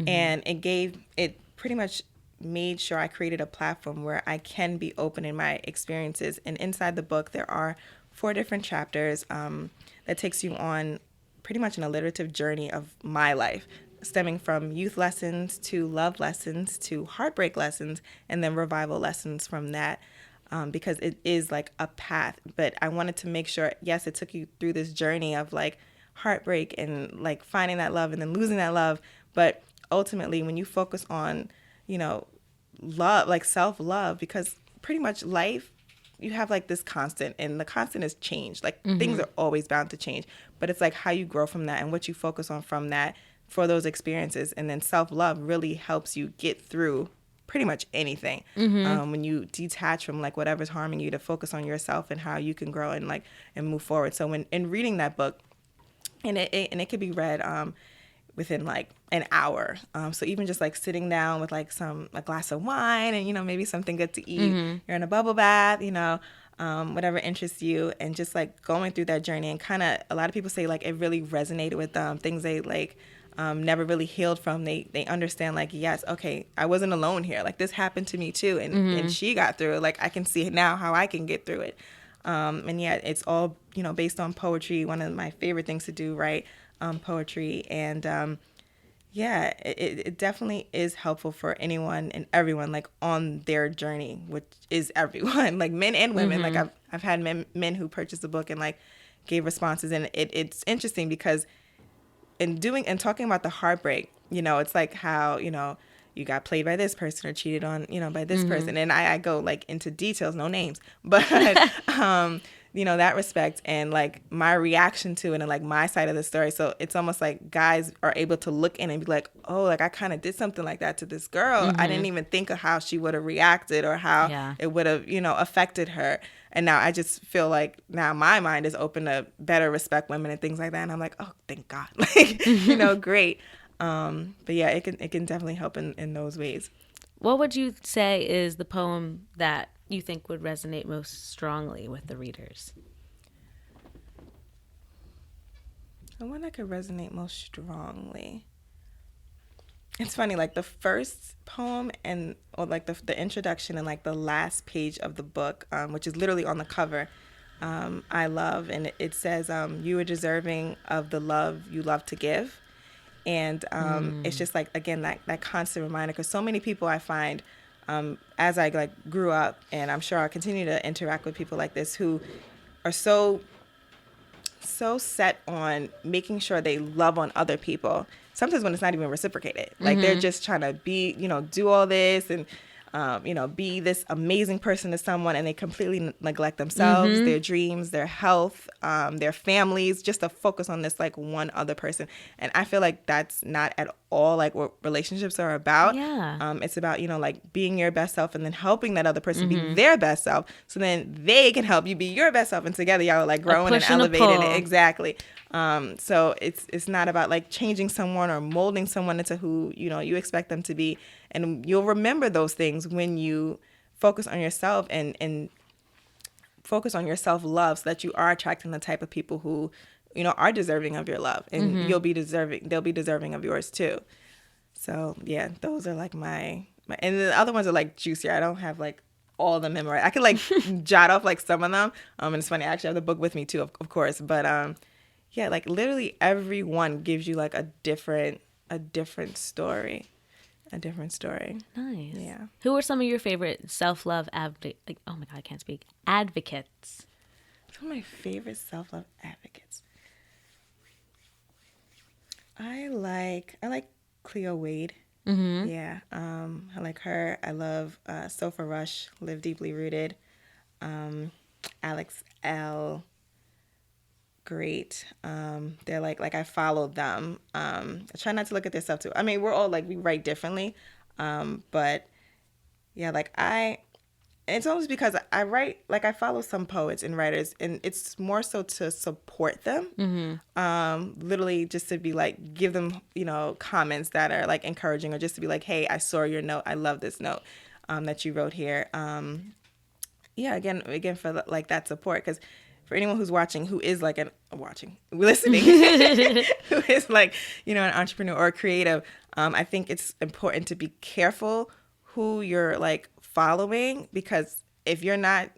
Speaker 2: And it pretty much made sure I created a platform where I can be open in my experiences. And inside the book, there are 4 different chapters that takes you on pretty much an alliterative journey of my life, stemming from youth lessons to love lessons to heartbreak lessons, and then revival lessons from that. Because it is like a path, but I wanted to make sure, yes, it took you through this journey of like heartbreak and like finding that love and then losing that love. But ultimately, when you focus on, love, like self-love, because pretty much life, you have like this constant, and the constant is change. Like things are always bound to change, but it's like how you grow from that and what you focus on from that for those experiences. And then self-love really helps you get through pretty much anything. When you detach from like whatever's harming you to focus on yourself and how you can grow and like and move forward. So when in reading that book, and it could be read within like an hour. So even just like sitting down with like a glass of wine and maybe something good to eat. You're in a bubble bath, whatever interests you, and just like going through that journey, and kind of a lot of people say like it really resonated with them, things they like never really healed from. They understand like, yes, okay, I wasn't alone here. Like this happened to me too, and she got through it. Like I can see now how I can get through it. And yeah, it's all based on poetry. One of my favorite things to do, write poetry, and yeah, it definitely is helpful for anyone and everyone like on their journey, which is everyone, like men and women. Like I've had men who purchased the book and like gave responses, and it's interesting because in talking about the heartbreak, it's like how, you got played by this person or cheated on, by this person. And I go like into details, no names, but that respect and like my reaction to it and like my side of the story. So it's almost like guys are able to look in and be like, oh, like I kind of did something like that to this girl. I didn't even think of how she would have reacted or how it would have, affected her. And now I just feel like now my mind is open to better respect women and things like that. And I'm like, oh, thank God. Like, great. But yeah, it can definitely help in those ways.
Speaker 1: What would you say is the poem that you think would resonate most strongly with the readers?
Speaker 2: The one that could resonate most strongly. It's funny, like the first poem or like the introduction and like the last page of the book, which is literally on the cover, I love, and it says, "You are deserving of the love you love to give." And it's just like, again, that constant reminder, because so many people I find, as I like grew up, and I'm sure I'll continue to interact with people like this who are so set on making sure they love on other people. Sometimes when it's not even reciprocated, like they're just trying to be, do all this and, be this amazing person to someone, and they completely neglect themselves, their dreams, their health, their families, just to focus on this like one other person. And I feel like that's not at all like what relationships are about.
Speaker 1: Yeah.
Speaker 2: It's about, like being your best self and then helping that other person be their best self. So then they can help you be your best self. And together y'all are like growing and elevating. Exactly. So it's not about like changing someone or molding someone into who, you expect them to be. And you'll remember those things when you focus on yourself and focus on your self-love, so that you are attracting the type of people who, are deserving of your love, and they'll be deserving of yours too. So yeah, those are like my and the other ones are like juicier. I don't have like all of them memorized. I could like jot off like some of them. And it's funny, I actually have the book with me too, of course. But yeah, like literally every one gives you like a different story. A different story.
Speaker 1: Nice.
Speaker 2: Yeah.
Speaker 1: Who are some of your favorite self-love oh my God, I can't speak. Advocates.
Speaker 2: Some of my favorite self-love advocates. I like Cleo Wade. Yeah. I like her. I love Sofa Rush, Live Deeply Rooted. Alex L. Great. They're like I followed them. I try not to look at their stuff too. I mean, we're all like, we write differently. But yeah, like it's almost because I write, like I follow some poets and writers, and it's more so to support them. Literally just to be like, give them, comments that are like encouraging, or just to be like, hey, I saw your note. I love this note that you wrote here. Yeah, again for like that support, because for anyone who's watching, who is like listening, who is like, an entrepreneur or a creative, I think it's important to be careful who you're like following, because if you're not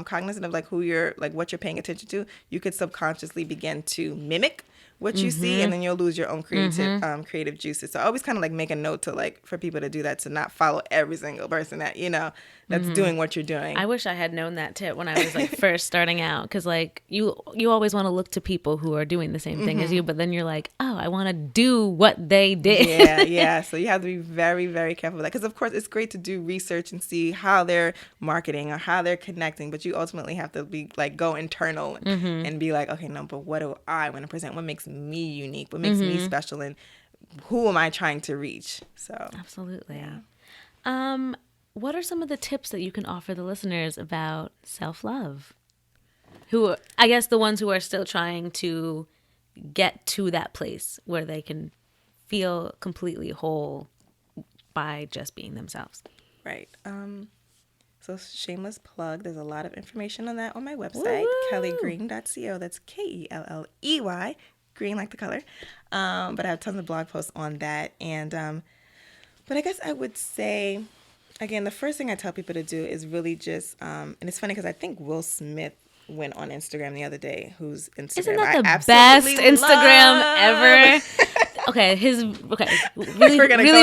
Speaker 2: cognizant of like who you're like what you're paying attention to, you could subconsciously begin to mimic what you see, and then you'll lose your own creative juices. So I always kind of like make a note to like for people to do that, to not follow every single person that that's doing what you're doing.
Speaker 1: I wish I had known that tip when I was like first starting out, because like you always want to look to people who are doing the same thing as you, but then you're like, oh, I want to do what they did.
Speaker 2: Yeah. So you have to be very, very careful with that, because of course it's great to do research and see how they're marketing or how they're connecting, but you ultimately have to be like go internal and be like, okay, no, but what do I want to present? What makes me unique? What makes me special? And who am I trying to reach? So
Speaker 1: absolutely. Yeah. What are some of the tips that you can offer the listeners about self-love? Who, I guess, the ones who are still trying to get to that place where they can feel completely whole by just being themselves.
Speaker 2: Right. So shameless plug. There's a lot of information on that on my website, kelleygreen.co. That's Kelley, green like the color. But I have tons of blog posts on that. And but I guess I would say, again, the first thing I tell people to do is really just, and it's funny because I think Will Smith went on Instagram the other day, whose Instagram
Speaker 1: Isn't that the
Speaker 2: I
Speaker 1: best
Speaker 2: absolutely
Speaker 1: Instagram
Speaker 2: love.
Speaker 1: ever?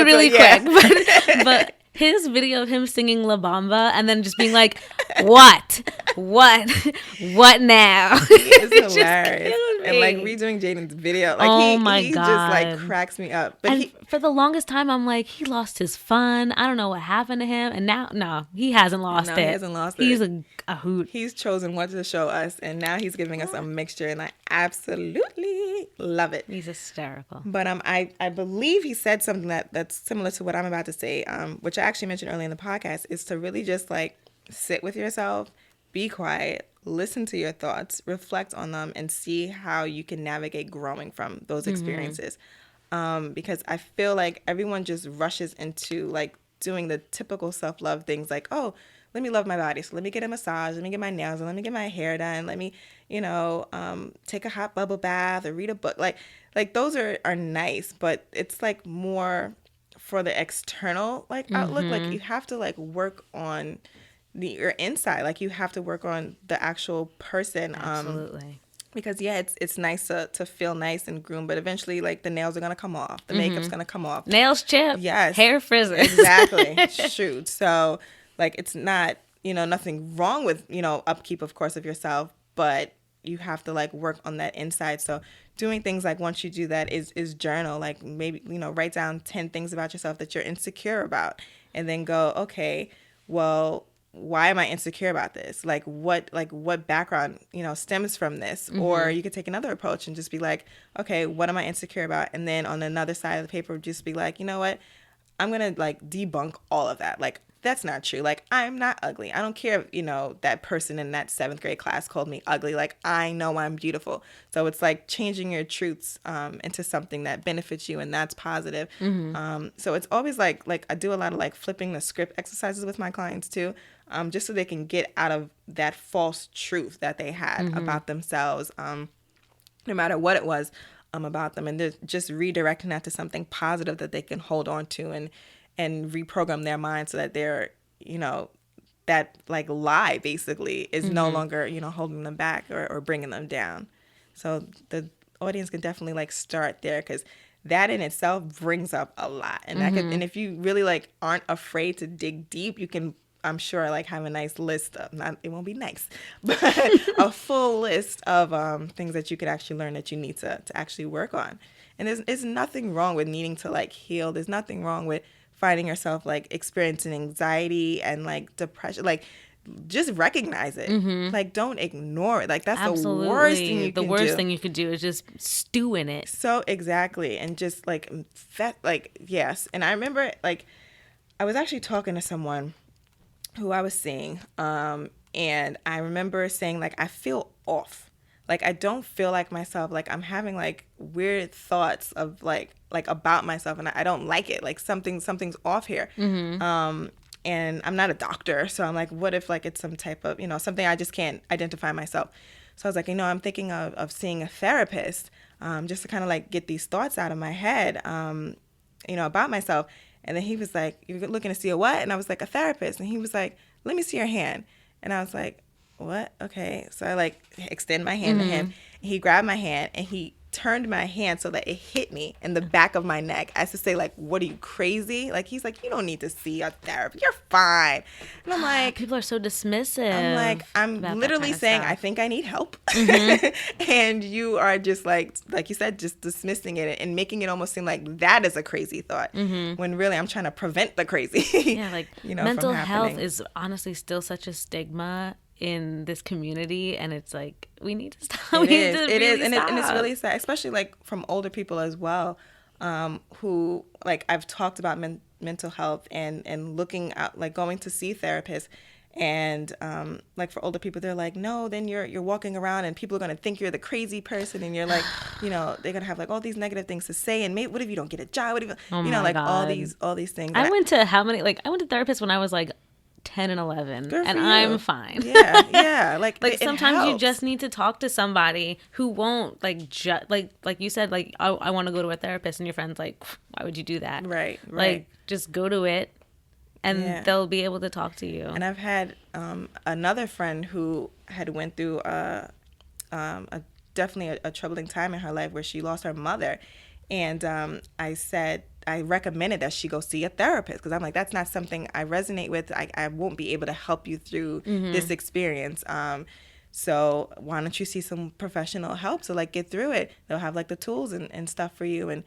Speaker 1: Really quick. But his video of him singing La Bamba and then just being like, What now?
Speaker 2: It's
Speaker 1: It just
Speaker 2: hilarious.
Speaker 1: killed
Speaker 2: And like
Speaker 1: me.
Speaker 2: redoing Jaden's video, like
Speaker 1: Oh my
Speaker 2: he just like
Speaker 1: God.
Speaker 2: cracks me up. But
Speaker 1: And for the longest time, I'm like, he lost his fun. I don't know what happened to him. And now, no, he hasn't lost it.
Speaker 2: he hasn't lost
Speaker 1: He's
Speaker 2: it.
Speaker 1: a hoot.
Speaker 2: He's chosen what to show us, and now he's giving us a mixture, and I absolutely love it.
Speaker 1: He's hysterical.
Speaker 2: But I believe he said something that's similar to what I'm about to say, which I actually mentioned earlier in the podcast, is to really just like sit with yourself, be quiet, listen to your thoughts, reflect on them, and see how you can navigate growing from those experiences. Because I feel like everyone just rushes into like doing the typical self-love things like, oh, let me love my body. So let me get a massage, let me get my nails done, let me get my hair done, let me, take a hot bubble bath or read a book. Like those are nice, but it's like more for the external like outlook. Like you have to like work on your inside. Like you have to work on the actual person.
Speaker 1: Absolutely.
Speaker 2: Because it's nice to feel nice and groomed, but eventually like the nails are gonna come off, the makeup's gonna come off,
Speaker 1: Nails chip.
Speaker 2: yes,
Speaker 1: Hair frizzes.
Speaker 2: exactly. Shoot. So like it's not nothing wrong with upkeep, of course, of yourself, but you have to like work on that inside. So doing things like once you do that is journal, like maybe write down 10 things about yourself that you're insecure about, and then go, okay, well, why am I insecure about this? Like what background, stems from this? Or you could take another approach and just be like, okay, what am I insecure about? And then on another side of the paper, just be like, you know what? I'm going to like debunk all of that. Like, that's not true. Like, I'm not ugly. I don't care if, that person in that 7th grade class called me ugly. Like, I know I'm beautiful. So it's like changing your truths into something that benefits you, and that's positive. So it's always like I do a lot of like flipping the script exercises with my clients too, just so they can get out of that false truth that they had about themselves, no matter what it was about them, and just redirecting that to something positive that they can hold on to and reprogram their mind so that they're, that like lie basically is no longer, holding them back or bringing them down. So the audience can definitely like start there, because that in itself brings up a lot. And that and if you really like aren't afraid to dig deep, you can, I'm sure, like have a nice list of, not, it won't be nice, but a full list of things that you could actually learn that you need to actually work on. And there's nothing wrong with needing to like heal. There's nothing wrong with finding yourself like experiencing anxiety and like depression. Like, just recognize it. Like, don't ignore it. Like, that's
Speaker 1: Absolutely.
Speaker 2: the worst thing you can do.
Speaker 1: The worst thing you could do is just stew in it.
Speaker 2: So exactly. And just like yes. And I remember like I was actually talking to someone who I was seeing, and I remember saying like, I feel off. Like, I don't feel like myself. Like, I'm having like weird thoughts of like about myself, and I don't like it. Like, something's off here. And I'm not a doctor, so I'm like, what if like it's some type of, something I just can't identify myself. So I was like, I'm thinking of seeing a therapist, just to kind of like get these thoughts out of my head, about myself. And then he was like, you're looking to see a what? And I was like, a therapist. And he was like, let me see your hand. And I was like, what? Okay. So I like extend my hand to him. He grabbed my hand and he turned my hand so that it hit me in the back of my neck, as to say like, what, are you crazy? Like, he's like, you don't need to see a therapist, you're fine. And I'm like,
Speaker 1: people are so dismissive.
Speaker 2: I'm like, I'm literally saying I think I need help. And you are just like you said, just dismissing it and making it almost seem like that is a crazy thought, when really I'm trying to prevent the crazy.
Speaker 1: Yeah, like mental health is honestly still such a stigma in this community, and it's like, we need to stop.
Speaker 2: It is, and it's really sad, especially like from older people as well, who, like, I've talked about mental health and looking out, like going to see therapists, and like for older people, they're like, no, then you're walking around and people are gonna think you're the crazy person, and you're like, they're gonna have like all these negative things to say, and what if you don't get a job? What if like God. all these things.
Speaker 1: I went to therapists when I was like 10 and 11, and I'm fine.
Speaker 2: Yeah. Like
Speaker 1: sometimes
Speaker 2: helps.
Speaker 1: you just need to talk to somebody who won't like like you said, like, I want to go to a therapist, and your friend's like, why would you do that?
Speaker 2: Right.
Speaker 1: Like, just go to it, and they'll be able to talk to you.
Speaker 2: And I've had another friend who had went through definitely a troubling time in her life where she lost her mother. And I said I recommended that she go see a therapist, because I'm like, that's not something I resonate with. I won't be able to help you through this experience. So why don't you see some professional help to like get through it? They'll have like the tools and stuff for you. And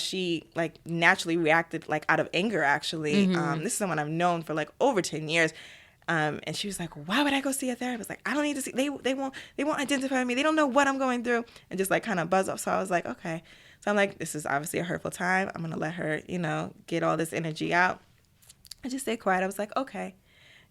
Speaker 2: she like naturally reacted like out of anger, actually. This is someone I've known for like over 10 years. And she was like, why would I go see a therapist? Like, I don't need to see, they won't identify me. They don't know what I'm going through. And just like kind of buzz off. So I was like, okay. So I'm like, this is obviously a hurtful time. I'm going to let her, get all this energy out. I just stayed quiet. I was like, okay,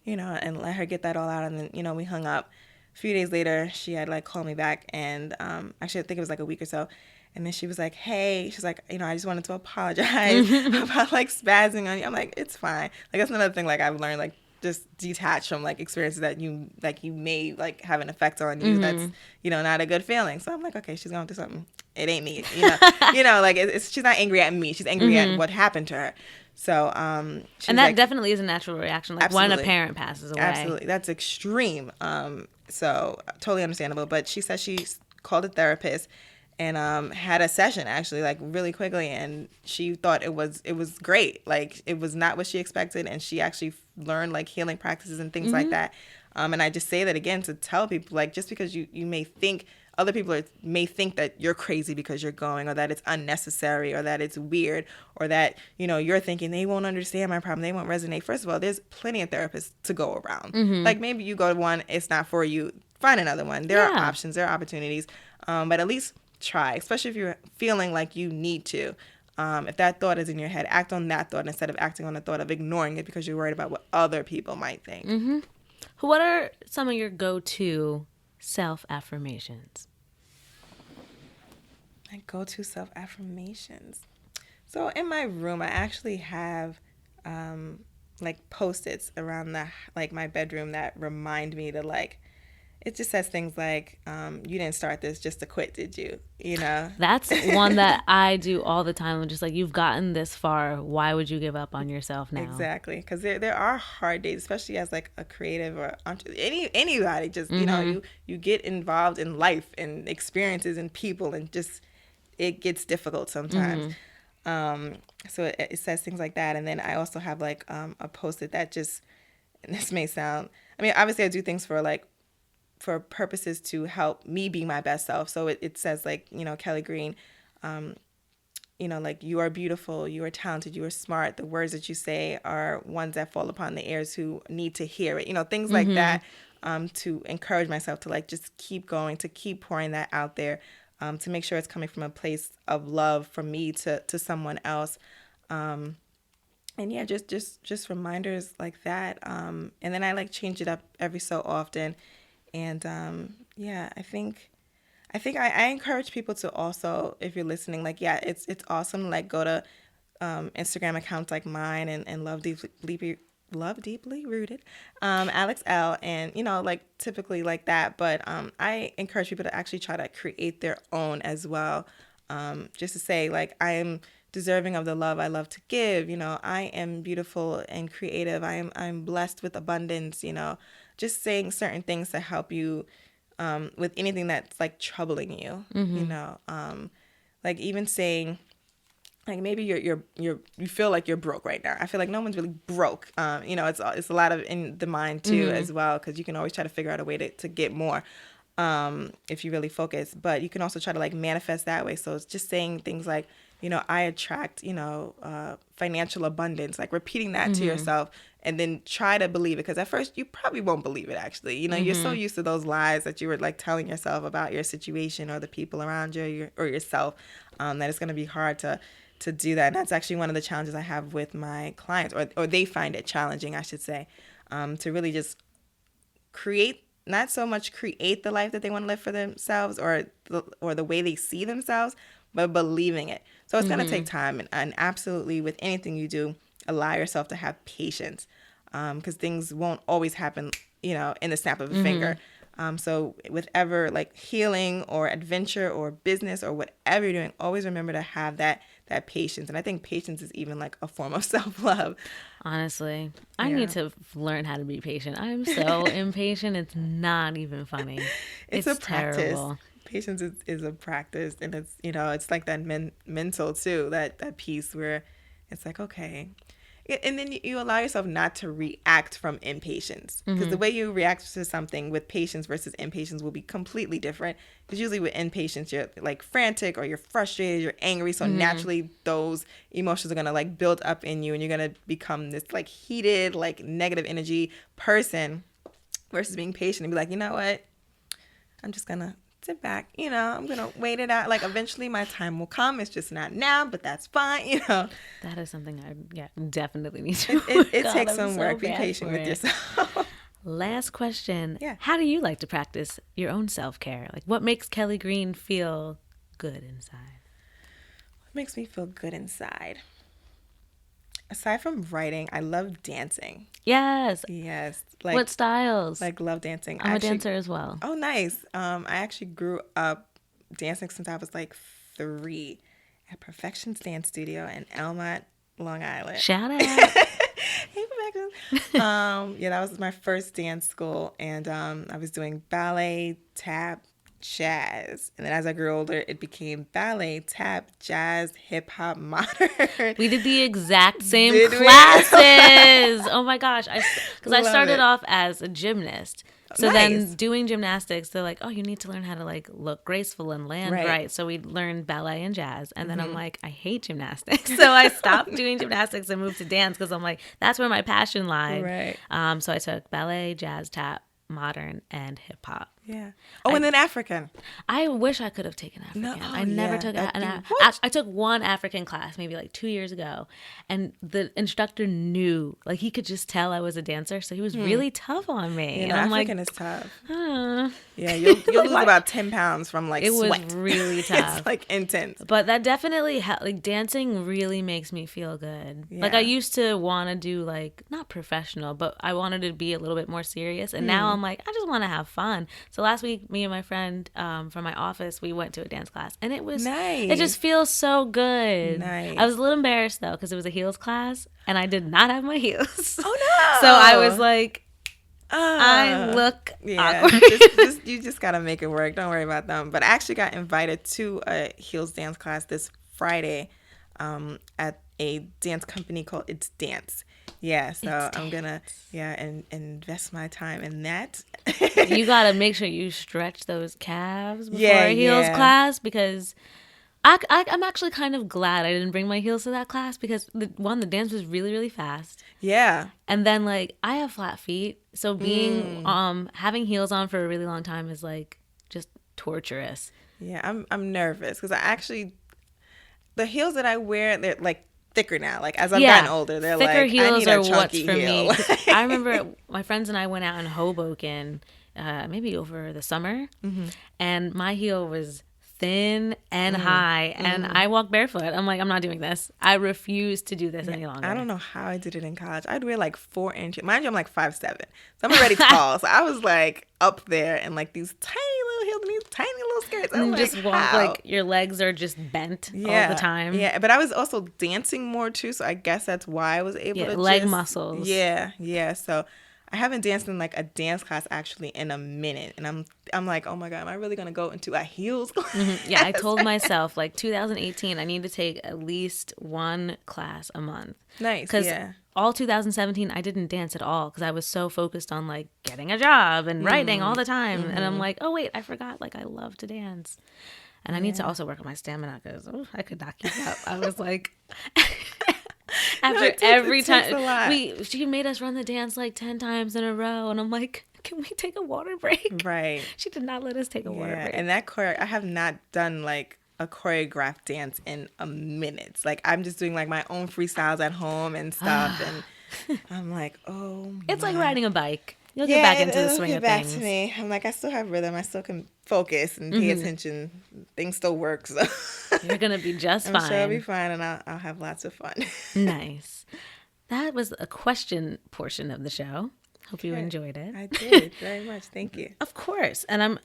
Speaker 2: and let her get that all out. And then, we hung up. A few days later, she had like called me back, and actually I think it was like a week or so. And then she was like, hey, she's like, I just wanted to apologize about like spazzing on you. I'm like, it's fine. Like, that's another thing like I've learned, like just detach from like experiences that you may like have an effect on you. That's, not a good feeling. So I'm like, okay, she's going through something. It ain't me, like she's not angry at me. She's angry at what happened to her. So,
Speaker 1: and that definitely is a natural reaction. Like when a parent passes away.
Speaker 2: Absolutely. That's extreme. So totally understandable. But she said she called a therapist and had a session actually like really quickly, and she thought it was great. Like it was not what she expected, and she actually learned like healing practices and things like that. And I just say that again to tell people, like, just because you may think other people may think that you're crazy because you're going, or that it's unnecessary, or that it's weird, or that, you're thinking they won't understand my problem, they won't resonate. First of all, there's plenty of therapists to go around. Like maybe you go to one, it's not for you, find another one. There are options, there are opportunities, but at least try, especially if you're feeling like you need to. If that thought is in your head, act on that thought instead of acting on the thought of ignoring it because you're worried about what other people might think.
Speaker 1: What are some of your go-to self-affirmations?
Speaker 2: My go-to self-affirmations. So in my room, I actually have like Post-its around my bedroom that remind me to like, it just says things like, you didn't start this just to quit, did you?
Speaker 1: That's one that I do all the time. I'm just like, you've gotten this far. Why would you give up on yourself now?
Speaker 2: Exactly. Because there are hard days, especially as like a creative or anybody. Just, you get involved in life and experiences and people, and just it gets difficult sometimes. So it says things like that. And then I also have like a Post-it that just, and this may sound, obviously I do things for purposes to help me be my best self. So it says like, Kelley Green, like, you are beautiful, you are talented, you are smart. The words that you say are ones that fall upon the ears who need to hear it. Things like that, to encourage myself to like just keep going, to keep pouring that out there, to make sure it's coming from a place of love from me to someone else. And yeah, just reminders like that. And then I like change it up every so often. And I think I encourage people to also, if you're listening, like, yeah, it's awesome to like go to Instagram accounts like mine and Love Deeply Rooted, Alex L, and like typically like that. But I encourage people to actually try to create their own as well. Just to say like, I am deserving of the love I love to give. I am beautiful and creative. I'm blessed with abundance. Just saying certain things to help you with anything that's like troubling you. Like even saying, like, maybe you feel like you're broke right now. I feel like no one's really broke. It's a lot of in the mind too as well, because you can always try to figure out a way to get more if you really focus. But you can also try to like manifest that way. So it's just saying things like, I attract, financial abundance, like repeating that to yourself, and then try to believe it. Because at first you probably won't believe it, actually. You're so used to those lies that you were like telling yourself about your situation or the people around you or yourself, that it's going to be hard to do that. And that's actually one of the challenges I have with my clients, or they find it challenging, I should say, to really just not so much create the life that they want to live for themselves or the way they see themselves, but believing it. So it's going to take time, and absolutely with anything you do, allow yourself to have patience, because things won't always happen, in the snap of a finger. So with ever like healing or adventure or business or whatever you're doing, always remember to have that patience. And I think patience is even like a form of self-love.
Speaker 1: Honestly, I need to learn how to be patient. I'm so impatient. It's not even funny.
Speaker 2: It's a practice.
Speaker 1: Terrible.
Speaker 2: Patience is a practice, and it's, it's like that mental too, that piece where it's like, okay. And then you allow yourself not to react from impatience, because the way you react to something with patience versus impatience will be completely different. Because usually with impatience, you're like frantic or you're frustrated, you're angry. So naturally those emotions are going to like build up in you, and you're going to become this like heated, like negative energy person, versus being patient and be like, you know what? I'm just going to sit back, I'm going to wait it out. Like eventually my time will come. It's just not now, but that's fine,
Speaker 1: That is something I definitely need to
Speaker 2: It
Speaker 1: God,
Speaker 2: takes
Speaker 1: I'm
Speaker 2: some
Speaker 1: so
Speaker 2: work. Be
Speaker 1: bad
Speaker 2: patient
Speaker 1: for
Speaker 2: with
Speaker 1: it.
Speaker 2: yourself.
Speaker 1: Last question.
Speaker 2: Yeah.
Speaker 1: How do you like to practice your own self-care? Like, what makes Kelley Green feel good inside?
Speaker 2: What makes me feel good inside? Aside from writing, I love dancing.
Speaker 1: Yes.
Speaker 2: Yes.
Speaker 1: What styles?
Speaker 2: Like love dancing.
Speaker 1: I'm a dancer as well.
Speaker 2: Oh, nice. I actually grew up dancing since I was like 3 at Perfections Dance Studio in Elmont, Long Island.
Speaker 1: Shout out.
Speaker 2: Hey, Perfections. Yeah, that was my first dance school, and I was doing ballet, tap, jazz, and then as I grew older, it became ballet, tap, jazz, hip hop, modern.
Speaker 1: We did the exact same
Speaker 2: Did we?
Speaker 1: classes. Oh my gosh. Because I
Speaker 2: Love
Speaker 1: started
Speaker 2: it.
Speaker 1: off as a gymnast. So
Speaker 2: Nice.
Speaker 1: then doing gymnastics, they're like, oh, you need to learn how to like look graceful and land
Speaker 2: Right.
Speaker 1: right. So we learned ballet and jazz. And then I'm like, I hate gymnastics. So I stopped doing gymnastics and moved to dance because I'm like, that's where my passion lied.
Speaker 2: Right.
Speaker 1: So I took ballet, jazz, tap, modern, and hip hop.
Speaker 2: Yeah. Oh, and then African.
Speaker 1: I wish I could have taken African.
Speaker 2: No,
Speaker 1: I never took I took one African class maybe like 2 years ago, and the instructor knew, like he could just tell I was a dancer, so he was really tough on me. And I'm
Speaker 2: African
Speaker 1: like,
Speaker 2: is tough.
Speaker 1: huh.
Speaker 2: Yeah, you'll
Speaker 1: Like,
Speaker 2: lose about 10 pounds from like
Speaker 1: It was
Speaker 2: sweat.
Speaker 1: really tough.
Speaker 2: It's like intense.
Speaker 1: But that definitely like dancing really makes me feel good. Like I
Speaker 2: Yeah.
Speaker 1: used to want to do like not professional, but I wanted to be a little bit more serious. And now I'm like, I just want to have fun. So last week, me and my friend from my office, we went to a dance class, and it was
Speaker 2: Nice.
Speaker 1: It just feels so good.
Speaker 2: Nice.
Speaker 1: I was a little embarrassed though because it was a heels class, and I did not have my heels.
Speaker 2: Oh no.
Speaker 1: So I was like, I look awkward.
Speaker 2: You just gotta make it work. Don't worry about them. But I actually got invited to a heels dance class this Friday at a dance company called It's Dance. Yeah, so I'm gonna and invest my time in that.
Speaker 1: You gotta make sure you stretch those calves before a heels class, because I'm actually kind of glad I didn't bring my heels to that class, because the dance was really, really fast.
Speaker 2: Yeah.
Speaker 1: And then like I have flat feet, so being having heels on for a really long time is like just torturous.
Speaker 2: Yeah, I'm nervous because the heels that I wear, they're like thicker now. Like as I've gotten older, they're
Speaker 1: thicker
Speaker 2: like,
Speaker 1: heels
Speaker 2: I need a
Speaker 1: are what's
Speaker 2: chunky
Speaker 1: for
Speaker 2: heel.
Speaker 1: me. I remember my friends and I went out in Hoboken, maybe over the summer, and my heel was thin and high, and I walked barefoot. I'm like, I'm not doing this. I refuse to do this any longer.
Speaker 2: I don't know how I did it in college. I'd wear like 4 inches. Mind you, I'm like 5'7", so I'm already tall. So I was like up there in like these tiny little heels and these tiny little skirts.
Speaker 1: And
Speaker 2: I'm
Speaker 1: just
Speaker 2: like,
Speaker 1: walk
Speaker 2: how?
Speaker 1: like your legs are just bent all the time.
Speaker 2: Yeah, but I was also dancing more too, so I guess that's why I was able to
Speaker 1: leg muscles.
Speaker 2: Yeah. So I haven't danced in like a dance class actually in a minute, and I'm like, oh my god, am I really gonna go into a heels class?
Speaker 1: Yeah, I told myself like 2018, I need to take at least one class a month.
Speaker 2: Nice.
Speaker 1: Because all 2017, I didn't dance at all because I was so focused on like getting a job and writing all the time. And I'm like, oh wait, I forgot. Like I love to dance. And I need to also work on my stamina because I could not keep up. I was like, after every time she made us run the dance like 10 times in a row, and I'm like, can we take a water break?
Speaker 2: Right.
Speaker 1: She did not let us take a water break.
Speaker 2: And that I have not done like a choreographed dance in a minute. Like I'm just doing like my own freestyles at home and stuff, and I'm like, oh,
Speaker 1: it's like riding a bike. You'll get back into the swing of things.
Speaker 2: To me. I'm like, I still have rhythm. I still can focus and pay attention. Things still work. So
Speaker 1: you're gonna be just fine.
Speaker 2: I'm sure I'll be fine, and I'll have lots of fun.
Speaker 1: Nice. That was a question portion of the show. Hope you enjoyed it.
Speaker 2: I did very much. Thank you.
Speaker 1: Of course. And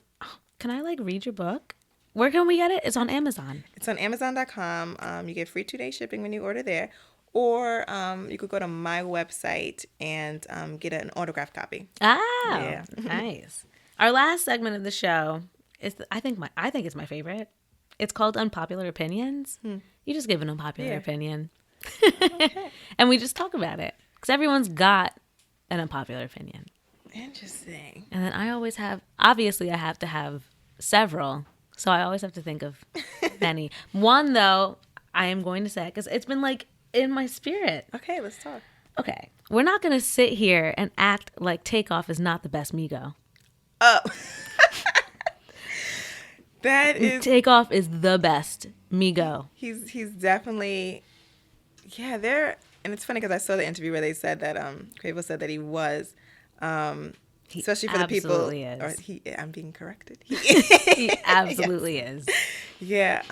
Speaker 1: can I like read your book? Where can we get it? It's on Amazon.
Speaker 2: It's on Amazon.com. You get free 2-day shipping when you order there. Or you could go to my website and get an autographed copy.
Speaker 1: Ah, nice. Our last segment of the show I think it's my favorite. It's called Unpopular Opinions. You just give an unpopular opinion. Okay. And we just talk about it. Because everyone's got an unpopular opinion.
Speaker 2: Interesting.
Speaker 1: And then I always have, obviously I have to have several. So I always have to think of many. One, though, I am going to say, because it's been like in my spirit.
Speaker 2: Okay, let's talk.
Speaker 1: Okay. We're not going to sit here and act like Takeoff is not the best Migo.
Speaker 2: Oh. That is...
Speaker 1: Takeoff is the best Migo.
Speaker 2: He's definitely... Yeah, they're... And it's funny because I saw the interview where they said that Quavo said that he was... especially for the people...
Speaker 1: Is.
Speaker 2: Or I'm being corrected.
Speaker 1: He absolutely is.
Speaker 2: Yeah.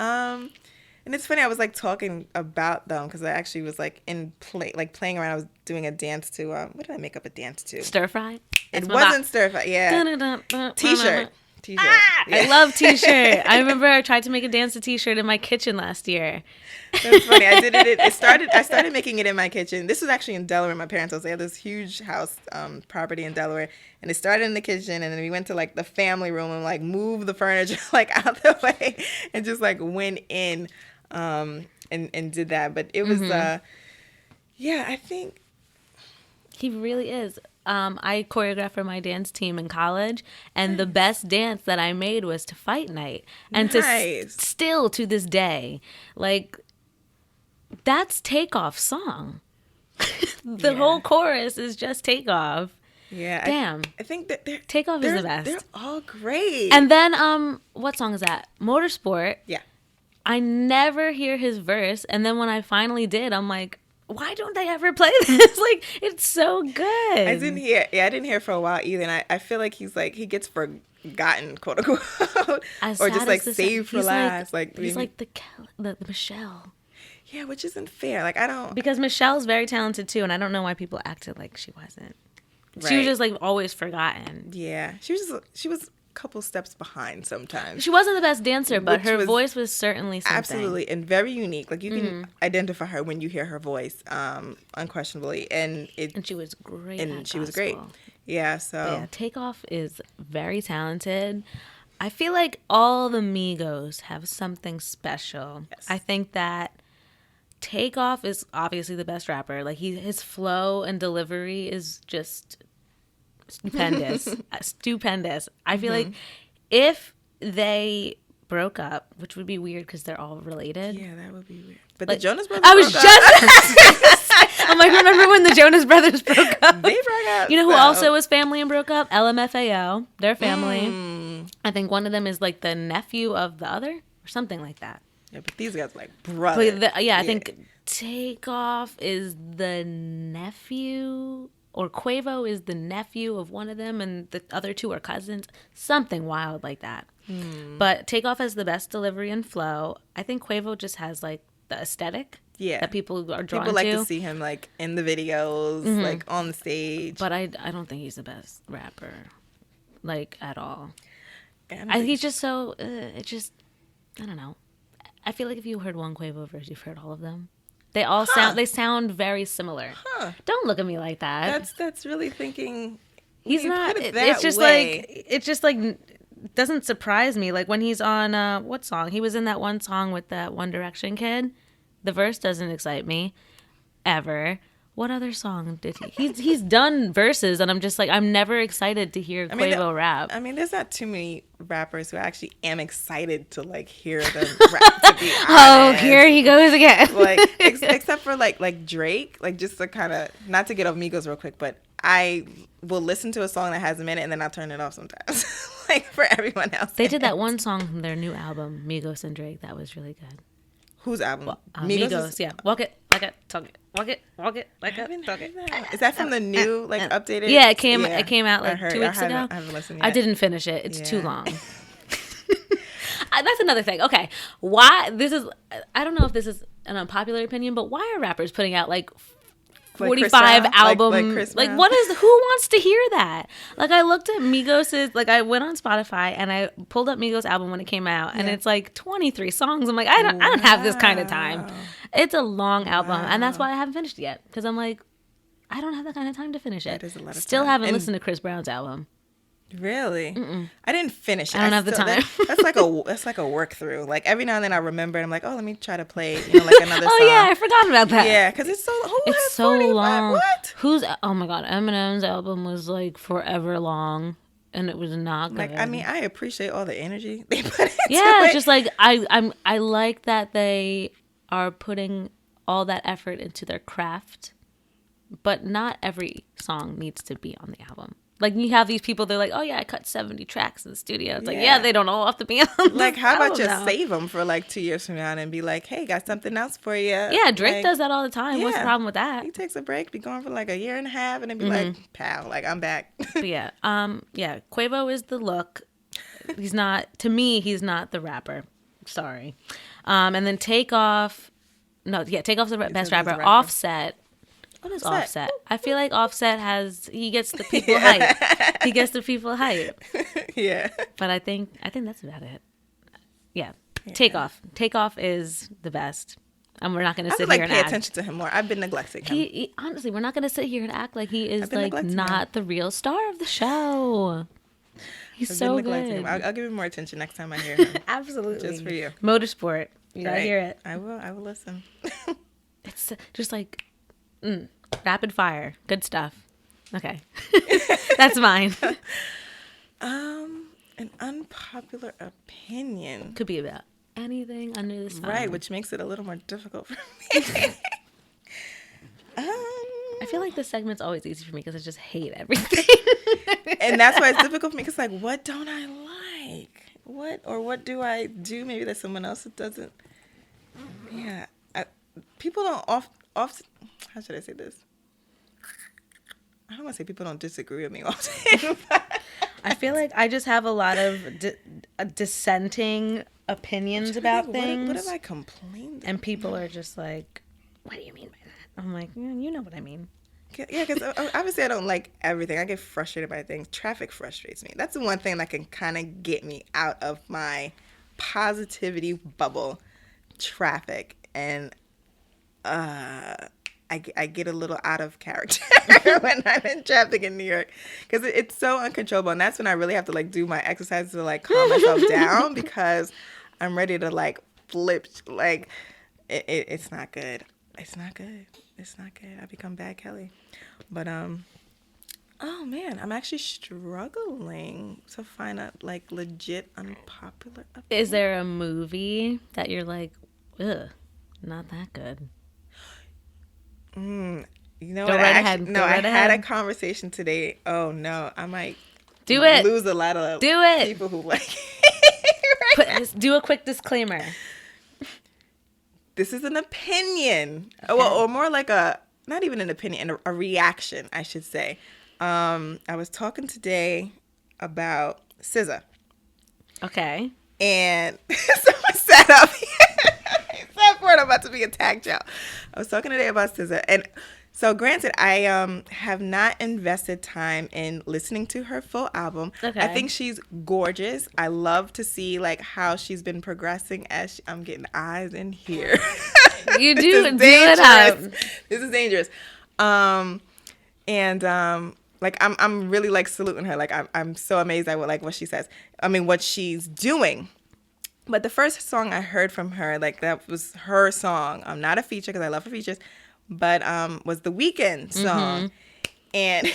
Speaker 2: And it's funny, I was like talking about them because I actually was like playing around. I was doing a dance to what did I make up a dance to?
Speaker 1: Stir fry.
Speaker 2: It wasn't stir fry. Yeah. T-shirt.
Speaker 1: Ah, yeah. I love T-shirt. I remember I tried to make a dance to T-shirt in my kitchen last year.
Speaker 2: That's funny. I did it. I started making it in my kitchen. This was actually in Delaware. My parents' house. They had this huge house property in Delaware, and it started in the kitchen, and then we went to like the family room and like moved the furniture like out the way, and just like went in and did that. But it was yeah. I think
Speaker 1: he really is. I choreographed for my dance team in college, and the best dance that I made was to Fight Night. And still to this day, like, that's Takeoff's song. The whole chorus is just Takeoff.
Speaker 2: Yeah.
Speaker 1: Damn.
Speaker 2: I think that
Speaker 1: Takeoff is the best.
Speaker 2: They're all great.
Speaker 1: And then, what song is that? Motorsport.
Speaker 2: Yeah.
Speaker 1: I never hear his verse, and then when I finally did, I'm like, why don't they ever play this? Like, it's so good.
Speaker 2: I didn't hear for a while either. And I feel like he gets forgotten, quote unquote, or just like saved for last.
Speaker 1: He's like the Michelle.
Speaker 2: Yeah, which isn't fair. Like, I don't,
Speaker 1: because Michelle's very talented too, and I don't know why people acted like she wasn't. Right. She was just like always forgotten.
Speaker 2: Yeah, she was a couple steps behind sometimes.
Speaker 1: She wasn't the best dancer, but her voice was certainly something.
Speaker 2: Absolutely, and very unique. Like, you can identify her when you hear her voice, unquestionably. And
Speaker 1: she was great.
Speaker 2: And she was great. Yeah. So
Speaker 1: yeah, Takeoff is very talented. I feel like all the Migos have something special. Yes. I think that Takeoff is obviously the best rapper. Like, his flow and delivery is just stupendous. Stupendous. I feel like if they broke up, which would be weird because they're all related.
Speaker 2: Yeah, that would be weird. But like, the Jonas Brothers
Speaker 1: I'm like, remember when the Jonas Brothers broke up?
Speaker 2: They broke up.
Speaker 1: You know who also was family and broke up? LMFAO. They're family. I think one of them is like the nephew of the other or something like that.
Speaker 2: Yeah, but these guys are like brothers.
Speaker 1: I think Takeoff is the nephew, or Quavo is the nephew of one of them, and the other two are cousins. Something wild like that. But Takeoff has the best delivery and flow. I think Quavo just has like the aesthetic that people are drawn to.
Speaker 2: People like to see him like in the videos, like on the stage.
Speaker 1: But I don't think he's the best rapper, like, at all. He's just so, I don't know. I feel like if you heard one Quavo verse, you've heard all of them. They all sound very similar. Huh. Don't look at me like that.
Speaker 2: That's really thinking.
Speaker 1: He's not. It's just like doesn't surprise me. Like when he's on what song? He was in that one song with that One Direction kid. The verse doesn't excite me ever. What other song did he? He's done verses, and I'm just like, I'm never excited to hear Quavo rap.
Speaker 2: I mean, there's not too many rappers who I actually am excited to like hear them rap. To be honest.
Speaker 1: Oh, here he goes again.
Speaker 2: Like except for like Drake, like just to kind of not to get off Migos real quick, but I will listen to a song that has a minute and then I'll turn it off sometimes. Like for everyone else,
Speaker 1: they did that one song from their new album, Migos and Drake. That was really good.
Speaker 2: Whose album?
Speaker 1: Migos, yeah. Walk it, like it, talk it. Walk it, like it, talk it.
Speaker 2: Is that from the new, like, updated?
Speaker 1: Yeah, it came out like 2 weeks ago.
Speaker 2: I haven't listened yet.
Speaker 1: I didn't finish it. It's too long. That's another thing. Okay, why I don't know if this is an unpopular opinion, but why are rappers putting out like 45 albums? Like who wants to hear that? Like, I looked at Migos's, like, I went on Spotify and I pulled up Migos' album when it came out, and it's like 23 songs. I'm like, I don't have this kind of time. It's a long album, and that's why I haven't finished it yet, because I'm like, I don't have that kind of time to finish it.
Speaker 2: That is a lot of
Speaker 1: Still
Speaker 2: time.
Speaker 1: haven't listened to Chris Brown's album.
Speaker 2: Really? I didn't finish it.
Speaker 1: I don't have the time.
Speaker 2: That's like a work through. Like every now and then I remember and I'm like, oh, let me try to play, like another song.
Speaker 1: Oh yeah, I forgot about that.
Speaker 2: Yeah, because it's
Speaker 1: It's so
Speaker 2: 45?
Speaker 1: long.
Speaker 2: What?
Speaker 1: Oh my god, Eminem's album was like forever long, and it was not good.
Speaker 2: Like, I mean, I appreciate all the energy they put into
Speaker 1: yeah,
Speaker 2: it.
Speaker 1: just like I like that they are putting all that effort into their craft, but not every song needs to be on the album. Like, you have these people, they're like, oh yeah, I cut 70 tracks in the studio. It's like, yeah, they don't all have to be on
Speaker 2: Like, how about just
Speaker 1: now.
Speaker 2: save them for like 2 years from now and be like, hey, got something else for you.
Speaker 1: Yeah, Drake
Speaker 2: like,
Speaker 1: does that all the time. What's the problem with that?
Speaker 2: He takes a break, be gone for like a year and a half, and then be like, pal, like, I'm back.
Speaker 1: But yeah, Quavo is the look. He's not the rapper. Sorry. And then Takeoff's the best rapper. Offset. What is Offset? I feel like Offset he gets the people hype. He gets the people hype.
Speaker 2: Yeah.
Speaker 1: But I think that's about it. Yeah. Takeoff. Takeoff is the best. And we're not going to sit here and
Speaker 2: pay attention to him more. I've been neglecting him.
Speaker 1: Honestly, we're not going to sit here and act like he is like not the real star of the show. He's so good.
Speaker 2: I'll give him more attention next time I hear him.
Speaker 1: Absolutely.
Speaker 2: Just for you.
Speaker 1: Motorsport. You gotta hear it.
Speaker 2: I will listen.
Speaker 1: It's just like rapid fire. Good stuff. Okay. That's mine.
Speaker 2: An unpopular opinion.
Speaker 1: Could be about anything under the sun.
Speaker 2: Right, which makes it a little more difficult for me.
Speaker 1: I feel like this segment's always easy for me because I just hate everything.
Speaker 2: And that's why it's difficult for me because, like, what don't I like? What do I do maybe that someone else doesn't? Yeah. People don't often, how should I say this? I don't want to say people don't disagree with me often.
Speaker 1: I feel like I just have a lot of dissenting opinions about things.
Speaker 2: What have I complained about?
Speaker 1: And people are just like, what do you mean by that? I'm like, you know what I mean.
Speaker 2: Yeah, because obviously I don't like everything. I get frustrated by things. Traffic frustrates me. That's the one thing that can kind of get me out of my positivity bubble. Traffic. And I get a little out of character when I'm in traffic in New York because it's so uncontrollable. And that's when I really have to like do my exercises to like calm myself down because I'm ready to like flip. Like it's not good. It's not good. It's not good. I become bad Kelley. But oh man, I'm actually struggling to find a like legit unpopular opinion.
Speaker 1: Is there a movie that you're like, ugh, not that good?
Speaker 2: You know
Speaker 1: Go
Speaker 2: what?
Speaker 1: right ahead.
Speaker 2: I had a conversation today. Oh no, I might lose a lot of people who like
Speaker 1: do a quick disclaimer.
Speaker 2: This is an opinion. Okay. Or more like not even an opinion, a reaction, I should say. I was talking today about SZA.
Speaker 1: Okay.
Speaker 2: And someone sat up here. I'm about to be a tag child. I was talking today about SZA, and so granted, I have not invested time in listening to her full album. Okay. I think she's gorgeous. I love to see like how she's been progressing as I'm getting eyes in here.
Speaker 1: You do it up.
Speaker 2: This is dangerous. Like I'm really like saluting her. Like I'm so amazed at what she says. I mean, what she's doing. But the first song I heard from her, like that was her song. Not a feature because I love her features, but was the Weeknd song. And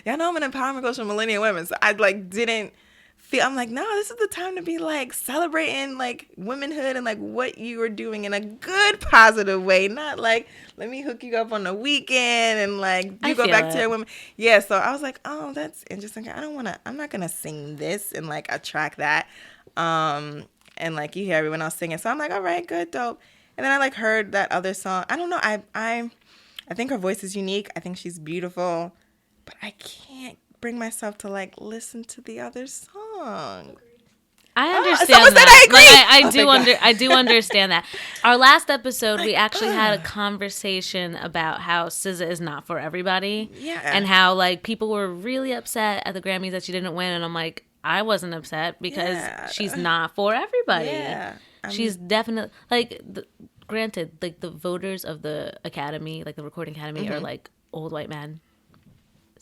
Speaker 2: y'all know I'm an empowerment coach for millennial women, so I like didn't feel. I'm like, no, this is the time to be like celebrating like womanhood and like what you are doing in a good, positive way, not like let me hook you up on the weekend and like you go back to your women. Yeah, so I was like, oh, that's interesting. I'm not gonna sing this and like attract that. And like you hear everyone else singing, so I'm like, all right, good, dope. And then I like heard that other song. I don't know. I think her voice is unique. I think she's beautiful, but I can't bring myself to like listen to the other song.
Speaker 1: I understand that. I do understand that. Our last episode, we actually had a conversation about how SZA is not for everybody.
Speaker 2: Yeah.
Speaker 1: And how like people were really upset at the Grammys that she didn't win, and I'm like, I wasn't upset because she's not for everybody. Yeah. She's definitely like, granted, like the voters of the Academy, like the Recording Academy, are like old white men.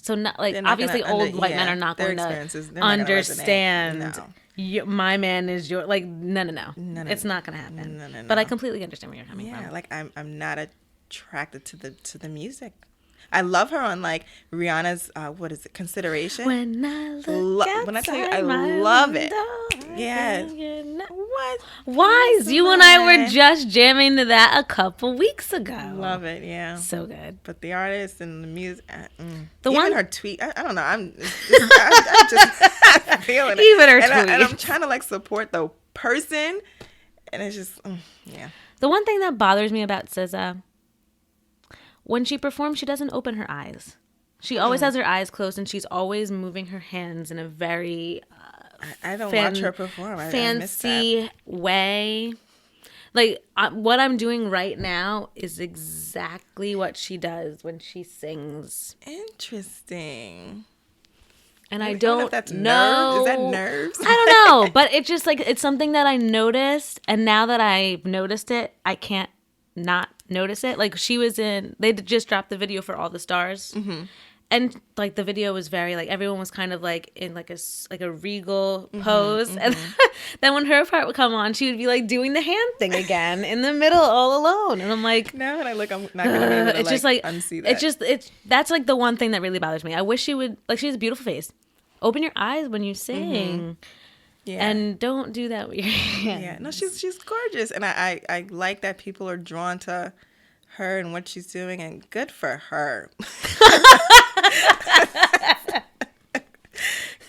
Speaker 1: So not like
Speaker 2: They're not
Speaker 1: obviously
Speaker 2: gonna
Speaker 1: old white men are not
Speaker 2: their
Speaker 1: going to
Speaker 2: experiences, they're not gonna
Speaker 1: understand.
Speaker 2: resonate. No.
Speaker 1: My man is your like no. It's not gonna happen. But I completely understand where you're coming from.
Speaker 2: Yeah, like I'm not attracted to the music. I love her on like Rihanna's what is it, Consideration.
Speaker 1: When I look
Speaker 2: when I tell you I
Speaker 1: outside
Speaker 2: love
Speaker 1: my
Speaker 2: it.
Speaker 1: window,
Speaker 2: Yes.
Speaker 1: What? Why? You and I were just jamming to that a couple weeks ago.
Speaker 2: Love it, yeah.
Speaker 1: So good.
Speaker 2: But the artist and the music,
Speaker 1: The
Speaker 2: even
Speaker 1: one
Speaker 2: her tweet, I don't know. I'm just feeling it.
Speaker 1: Even her tweet.
Speaker 2: And I'm trying to like support the person, and it's just yeah.
Speaker 1: The one thing that bothers me about SZA, when she performs, she doesn't open her eyes. She always has her eyes closed, and she's always moving her hands in a very
Speaker 2: I don't watch her perform.
Speaker 1: fancy way. Like what I'm doing right now is exactly what she does when she sings.
Speaker 2: Interesting.
Speaker 1: And I
Speaker 2: know
Speaker 1: don't
Speaker 2: if that's
Speaker 1: know.
Speaker 2: nerves. Is that nerves?
Speaker 1: I don't know, but it's just like it's something that I noticed, and now that I've noticed it, I can't not notice it. Like they just dropped the video for All the Stars. Mm-hmm. And like the video was very like everyone was kind of like in like a regal pose, and then when her part would come on, she would be like doing the hand thing again in the middle all alone, and I'm like,
Speaker 2: now when I look, I'm not gonna be able to
Speaker 1: it's just like
Speaker 2: unsee that.
Speaker 1: It's that's like the one thing that really bothers me. I wish she would like she has a beautiful face. Open your eyes when you sing, and don't do that with your hands.
Speaker 2: Yeah, no, she's gorgeous, and I like that people are drawn to her and what she's doing, and good for her.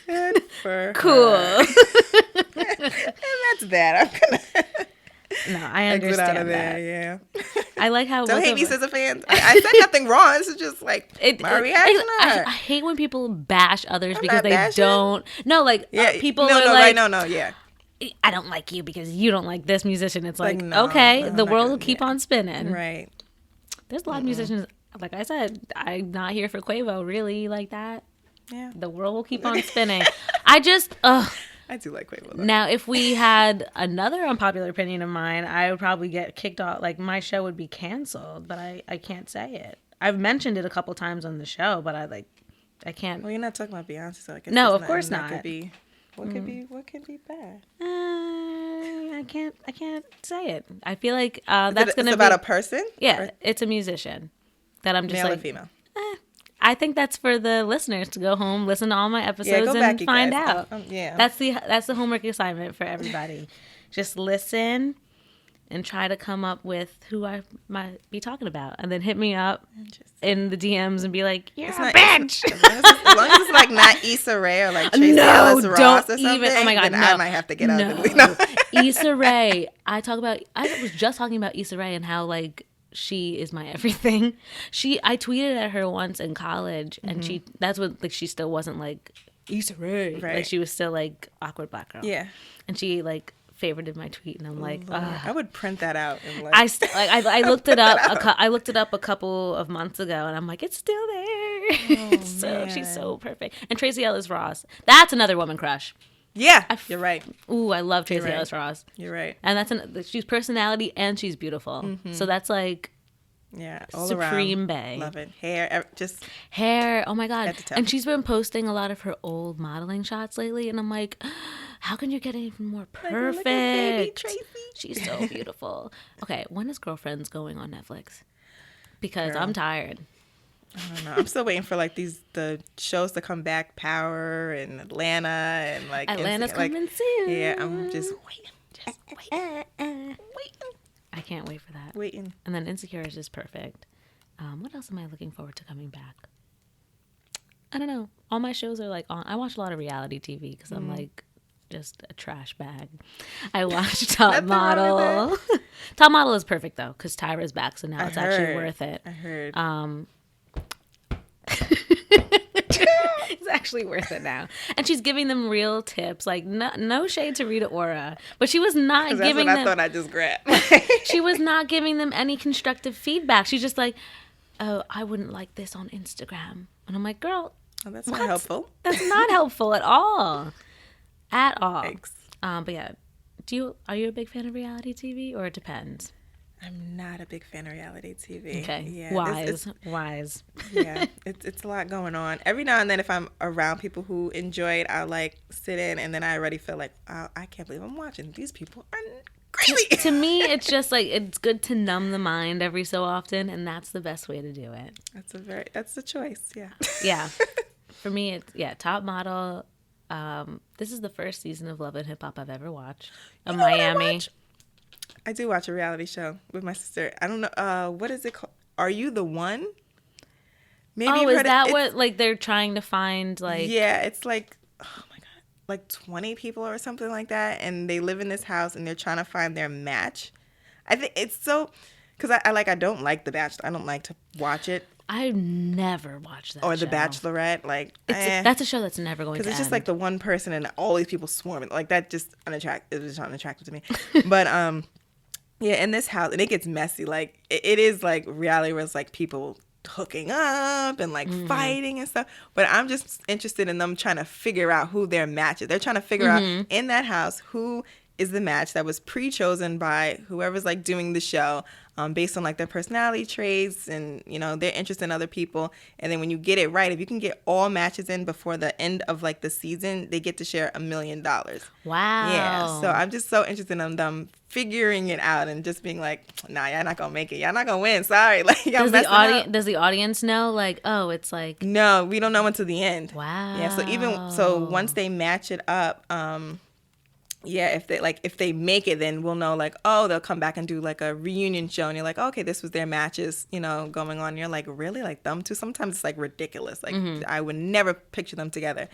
Speaker 2: Good for
Speaker 1: cool.
Speaker 2: her. And that's that. I'm gonna
Speaker 1: no, I understand
Speaker 2: out of
Speaker 1: that.
Speaker 2: there. Yeah.
Speaker 1: I like how
Speaker 2: Don't hate me, SZA fans. I said nothing wrong. This is just like my reaction.
Speaker 1: I hate when people bash others
Speaker 2: I'm
Speaker 1: because
Speaker 2: not
Speaker 1: they
Speaker 2: bashing.
Speaker 1: don't. No, like people
Speaker 2: no,
Speaker 1: are
Speaker 2: no,
Speaker 1: like,
Speaker 2: right, no, yeah.
Speaker 1: I don't like you because you don't like this musician. It's like
Speaker 2: no,
Speaker 1: okay,
Speaker 2: I'm
Speaker 1: the
Speaker 2: not
Speaker 1: world
Speaker 2: gonna-
Speaker 1: will keep on spinning.
Speaker 2: Right.
Speaker 1: There's a lot of musicians. Like I said, I'm not here for Quavo really like that.
Speaker 2: Yeah.
Speaker 1: The world will keep on spinning. I just
Speaker 2: I do like Quavo though.
Speaker 1: Now, if we had another unpopular opinion of mine, I would probably get kicked off. Like, my show would be canceled, but I can't say it. I've mentioned it a couple times on the show, but I can't.
Speaker 2: Well, you're not talking about Beyonce, so I guess
Speaker 1: no, of course not.
Speaker 2: Could be, what could be bad?
Speaker 1: I can't say it. I feel like that's gonna
Speaker 2: be about a person.
Speaker 1: Yeah,
Speaker 2: or
Speaker 1: it's a musician that I'm just
Speaker 2: male
Speaker 1: like
Speaker 2: or female.
Speaker 1: I think that's for the listeners to go home, listen to all my episodes,
Speaker 2: go
Speaker 1: and
Speaker 2: back, you
Speaker 1: find
Speaker 2: guys.
Speaker 1: out.
Speaker 2: Yeah,
Speaker 1: that's the homework assignment for everybody. Just listen and try to come up with who I might be talking about, and then hit me up in the DMs and be like, "You're a bitch."
Speaker 2: As long as it's like not Issa Rae or like Tracy Ellis Ross or something,
Speaker 1: oh my God,
Speaker 2: then
Speaker 1: no.
Speaker 2: I might have to get out of it.
Speaker 1: No. Issa Rae. I was just talking about Issa Rae and how like she is my everything. I tweeted at her once in college, and that's what like she still wasn't like Issa Rae.
Speaker 2: Right.
Speaker 1: Like she was still like awkward black girl.
Speaker 2: Yeah.
Speaker 1: And she like favorited my tweet, and I'm like,
Speaker 2: I would print that out. And like,
Speaker 1: I looked it up. I looked it up a couple of months ago, and I'm like, it's still there. So she's so perfect. And Tracy Ellis Ross. That's another woman crush.
Speaker 2: Yeah, you're right.
Speaker 1: Ooh, I love Tracy Ellis Ross.
Speaker 2: You're right.
Speaker 1: And she's personality and she's beautiful. So that's like
Speaker 2: all
Speaker 1: supreme
Speaker 2: around.
Speaker 1: bae.
Speaker 2: Love it. Hair, just
Speaker 1: hair. Oh my God.
Speaker 2: Head to toe.
Speaker 1: And she's been posting a lot of her old modeling shots lately, and I'm like, how can you get even more perfect?
Speaker 2: Look at baby Tracy.
Speaker 1: She's so beautiful. Okay, when is Girlfriends going on Netflix? Because I'm tired.
Speaker 2: I don't know. I'm still waiting for like the shows to come back. Power and Atlanta and like
Speaker 1: Atlanta's coming soon.
Speaker 2: Yeah, I'm just waiting.
Speaker 1: I can't wait for that.
Speaker 2: Waiting.
Speaker 1: And then Insecure is just perfect. What else am I looking forward to coming back? I don't know. All my shows are like on. I watch a lot of reality TV because I'm like just a trash bag. I watch Top Model. Top Model is perfect though because Tyra's back, so now it's actually worth it.
Speaker 2: I heard.
Speaker 1: It's actually worth it now, and she's giving them real tips. Like no shade to Rita Ora, but she was not giving them.
Speaker 2: I thought I just grabbed.
Speaker 1: She was not giving them any constructive feedback. She's just like, "Oh, I wouldn't like this on Instagram," and I'm like, "Girl,
Speaker 2: that's not helpful.
Speaker 1: That's not helpful at all, at all."
Speaker 2: Thanks.
Speaker 1: But yeah, are you a big fan of reality TV, or it depends?
Speaker 2: I'm not a big fan of reality TV.
Speaker 1: Okay.
Speaker 2: Yeah,
Speaker 1: Wise.
Speaker 2: yeah, it's a lot going on. Every now and then, if I'm around people who enjoy it, I'll like sit in, and then I already feel like, oh, I can't believe I'm watching. These people are crazy.
Speaker 1: To me, it's just like it's good to numb the mind every so often, and that's the best way to do it.
Speaker 2: That's the choice. Yeah.
Speaker 1: Yeah. For me, it's Top Model. This is the first season of Love and Hip Hop I've ever watched.
Speaker 2: You know
Speaker 1: Miami.
Speaker 2: I do watch a reality show with my sister. I don't know. What is it called? Are You the One? Maybe
Speaker 1: Is that what like they're trying to find? Like,
Speaker 2: yeah, it's like, oh my god, like 20 people or something like that, and they live in this house and they're trying to find their match. I think it's so because I don't like The Bachelor. I don't like to watch it.
Speaker 1: I've never watched that.
Speaker 2: Or
Speaker 1: show.
Speaker 2: The Bachelorette, like
Speaker 1: that's a show that's never going to end.
Speaker 2: Because it's just like the one person and all these people swarming, like that just unattractive. It was unattractive to me, but yeah, in this house, and it gets messy. Like it is like reality where it's like people hooking up and like fighting and stuff. But I'm just interested in them trying to figure out who their match is. They're trying to figure out in that house who is the match that was pre-chosen by whoever's like doing the show, based on like their personality traits and their interest in other people. And then when you get it right, if you can get all matches in before the end of like the season, they get to share $1 million.
Speaker 1: Wow.
Speaker 2: Yeah. So I'm just so interested in them figuring it out and just being like, nah, y'all not gonna make it. Y'all not gonna win. Sorry. Like,
Speaker 1: does the audience know? Like, oh, it's like,
Speaker 2: no, we don't know until the end.
Speaker 1: Wow.
Speaker 2: Yeah. So once they match it up, yeah, if they make it, then we'll know like, oh, they'll come back and do like a reunion show, and you're like, okay, this was their matches, going on. And you're like, really, like them two? Sometimes it's like ridiculous. Like I would never picture them together.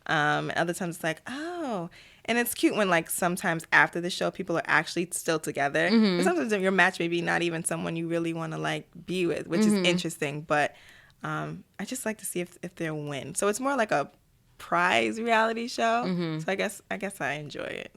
Speaker 2: Other times it's like, oh, and it's cute when like sometimes after the show people are actually still together. But sometimes your match may be not even someone you really want to like be with, which is interesting. But I just like to see if they'll win. So it's more like a prize reality show. So I guess I enjoy it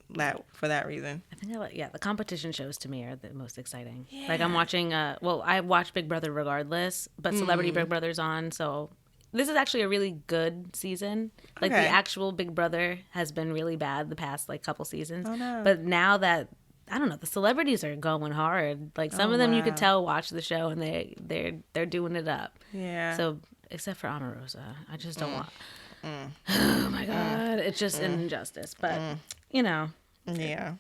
Speaker 2: for that reason.
Speaker 1: I think the competition shows to me are the most exciting. Yeah. Like I'm watching I watch Big Brother regardless, but Celebrity Big Brother's on, so this is actually a really good season. Like the actual Big Brother has been really bad the past like couple seasons.
Speaker 2: Oh no.
Speaker 1: But now that I don't know, the celebrities are going hard. Like some of them you could tell watch the show and they're doing it up.
Speaker 2: Yeah.
Speaker 1: So except for Omarosa, I just don't want. Oh my god, it's just an injustice. But
Speaker 2: yeah,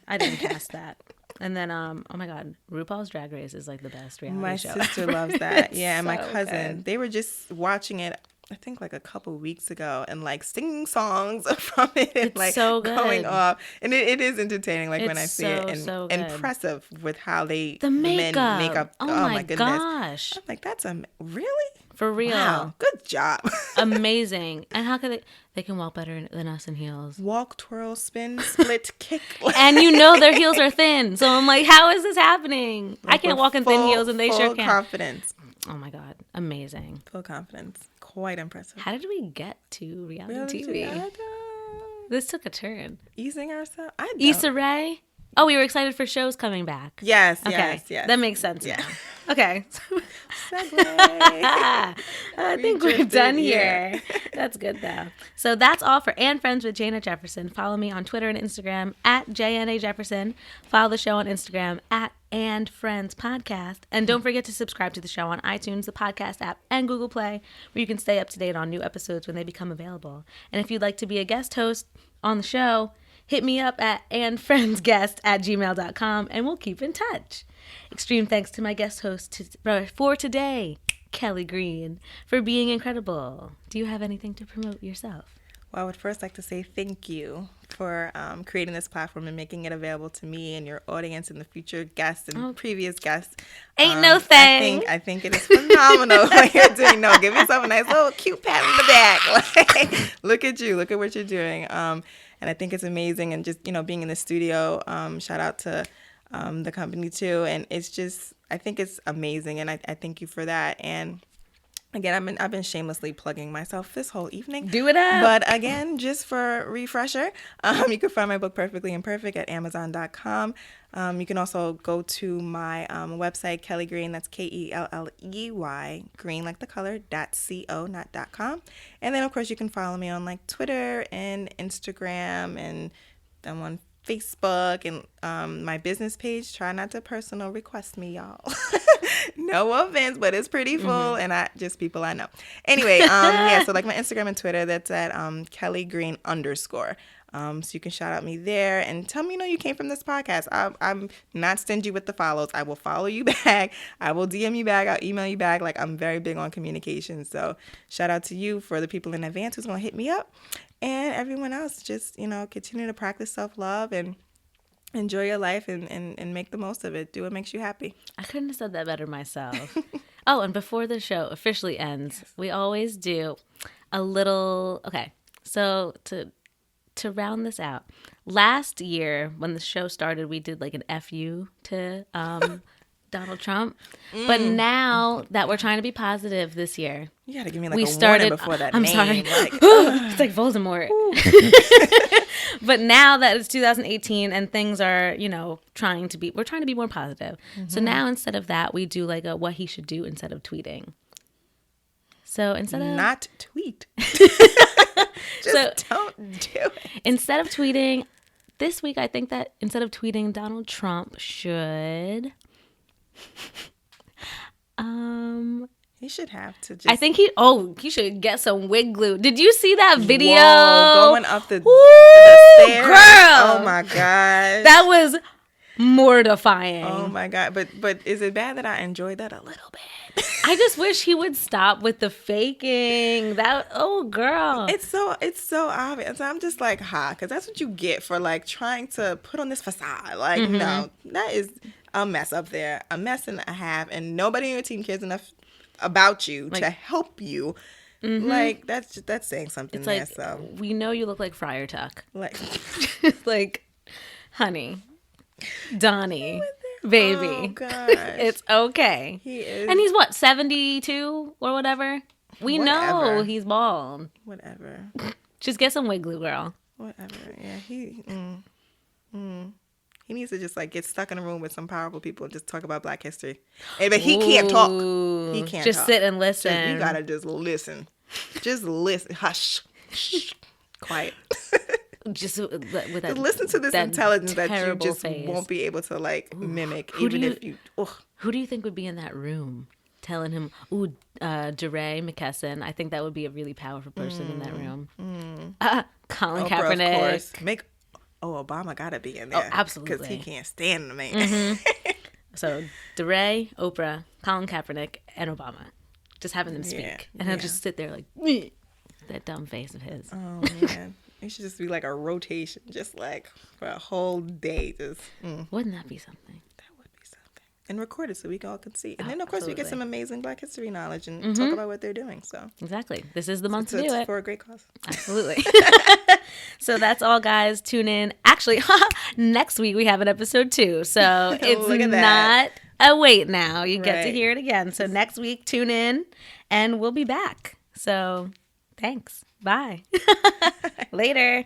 Speaker 1: I didn't cast that. And then oh my god, RuPaul's Drag Race is like the best reality show.
Speaker 2: My sister loves that. Yeah, and my cousin, they were just watching it, I think like a couple weeks ago, and like singing songs from it and like
Speaker 1: so good.
Speaker 2: Going off. And it is entertaining, like
Speaker 1: it's
Speaker 2: when I see it, and
Speaker 1: so
Speaker 2: impressive with how the
Speaker 1: makeup.
Speaker 2: Men make up.
Speaker 1: Oh my
Speaker 2: goodness.
Speaker 1: gosh.
Speaker 2: I'm like, that's really?
Speaker 1: For real.
Speaker 2: Wow, good job.
Speaker 1: Amazing. And how could they can walk better than us in heels.
Speaker 2: Walk, twirl, spin, split, kick.
Speaker 1: And their heels are thin. So I'm like, how is this happening? I can't walk in thin heels and they sure can.
Speaker 2: Full confidence.
Speaker 1: Oh my god, amazing.
Speaker 2: Full confidence. Quite impressive.
Speaker 1: How did we get to reality TV? This took a turn.
Speaker 2: Easing ourselves?
Speaker 1: Issa Rae? Oh, we were excited for shows coming back.
Speaker 2: Yes,
Speaker 1: okay.
Speaker 2: yes.
Speaker 1: That makes sense now. Okay.
Speaker 2: Segue.
Speaker 1: I think we're done here. That's good, though. So that's all for And Friends with Jana Jefferson. Follow me on Twitter and Instagram at JNA Jefferson. Follow the show on Instagram at And Friends Podcast. And don't forget to subscribe to the show on iTunes, the podcast app, and Google Play, where you can stay up to date on new episodes when they become available. And if you'd like to be a guest host on the show, hit me up at andfriendsguest@gmail.com and we'll keep in touch. Extreme thanks to my guest host for today, Kelley Green, for being incredible. Do you have anything to promote yourself?
Speaker 2: Well, I would first like to say thank you for creating this platform and making it available to me and your audience and the future guests and previous guests.
Speaker 1: Ain't no thing.
Speaker 2: I think it is phenomenal what you're doing. No, give yourself a nice little cute pat on the back. Like, look at you. Look at what you're doing. And I think it's amazing. And just, being in the studio, shout out to the company too. And it's just, I think it's amazing. And I thank you for that. And again, I've been shamelessly plugging myself this whole evening.
Speaker 1: Do it up.
Speaker 2: But again, just for a refresher, you can find my book Perfectly Imperfect at Amazon.com. You can also go to my website, Kelley Green, that's Kelley, green like the color, .co, not .com. And then, of course, you can follow me on like Twitter and Instagram, and I'm on Facebook and my business page. Try not to personal request me, y'all. No offense, but it's pretty full, and just people I know. Anyway, yeah, so like my Instagram and Twitter, that's at Kelley Green _. So you can shout out me there and tell me, you came from this podcast. I'm not stingy with the follows. I will follow you back. I will DM you back. I'll email you back. Like, I'm very big on communication. So shout out to you for the people in advance who's going to hit me up. And everyone else, just, continue to practice self-love and enjoy your life and make the most of it. Do what makes you happy.
Speaker 1: I couldn't have said that better myself. Oh, and before the show officially ends, we always do a little, okay, so to round this out, last year when the show started, we did like an FU to Donald Trump. But now that we're trying to be positive this year,
Speaker 2: you gotta give me like warning before that
Speaker 1: I'm
Speaker 2: name.
Speaker 1: sorry.
Speaker 2: Like,
Speaker 1: it's like Voldemort. But now that it's 2018 and things are, we're trying to be more positive. So now instead of that, we do like a what he should do instead of tweeting. So instead of
Speaker 2: not tweet. Don't do it.
Speaker 1: Instead of tweeting, this week I think that instead of tweeting, Donald Trump should
Speaker 2: he should have to just...
Speaker 1: I think he should get some wig glue. Did you see that video?
Speaker 2: Whoa, going up the stairs.
Speaker 1: Girl.
Speaker 2: Oh my gosh.
Speaker 1: That was mortifying.
Speaker 2: Oh my God. But is it bad that I enjoyed that a little bit?
Speaker 1: I just wish he would stop with the faking. Girl.
Speaker 2: It's so obvious. I'm just like, because that's what you get for like trying to put on this facade. Like, no, that is a mess up there. A mess and a half. And nobody on your team cares enough about you to help you. Like, that's saying something. It's there.
Speaker 1: Like,
Speaker 2: so
Speaker 1: we know you look like Friar Tuck.
Speaker 2: Like,
Speaker 1: like, honey, Donnie, baby.
Speaker 2: Oh gosh.
Speaker 1: It's okay.
Speaker 2: He is.
Speaker 1: And he's what, 72 or whatever? We know he's bald.
Speaker 2: Whatever.
Speaker 1: Just get some wig glue, girl.
Speaker 2: Whatever. Yeah, he needs to just like get stuck in a room with some powerful people and just talk about Black history. But he can't talk. He can't
Speaker 1: just
Speaker 2: talk.
Speaker 1: Sit and listen.
Speaker 2: You gotta just listen. Just listen. Hush. Shh. Quiet.
Speaker 1: Just with that,
Speaker 2: listen to this intelligence that you just
Speaker 1: face.
Speaker 2: Won't be able to like mimic.
Speaker 1: Who
Speaker 2: even if you. Ugh.
Speaker 1: Who do you think would be in that room? Telling him, DeRay McKesson. I think that would be a really powerful person in that room. Colin
Speaker 2: Oprah,
Speaker 1: Kaepernick.
Speaker 2: Of course. Obama gotta be in there.
Speaker 1: Oh, absolutely.
Speaker 2: Because he can't stand the man.
Speaker 1: So, DeRay, Oprah, Colin Kaepernick, and Obama. Just having them speak. And he'll just sit there like, that dumb face of his.
Speaker 2: Oh, man. It should just be like a rotation, just like for a whole day. Just
Speaker 1: Wouldn't that be something?
Speaker 2: And record it so we all can see. And then, of course, we get some amazing Black history knowledge and talk about what they're doing. So
Speaker 1: exactly. This is the month to do it.
Speaker 2: For a great cause.
Speaker 1: Absolutely. So that's all, guys. Tune in. Actually, next week we have an episode 2. So it's not a wait now. You get to hear it again. So next week, tune in and we'll be back. So thanks. Bye. Later.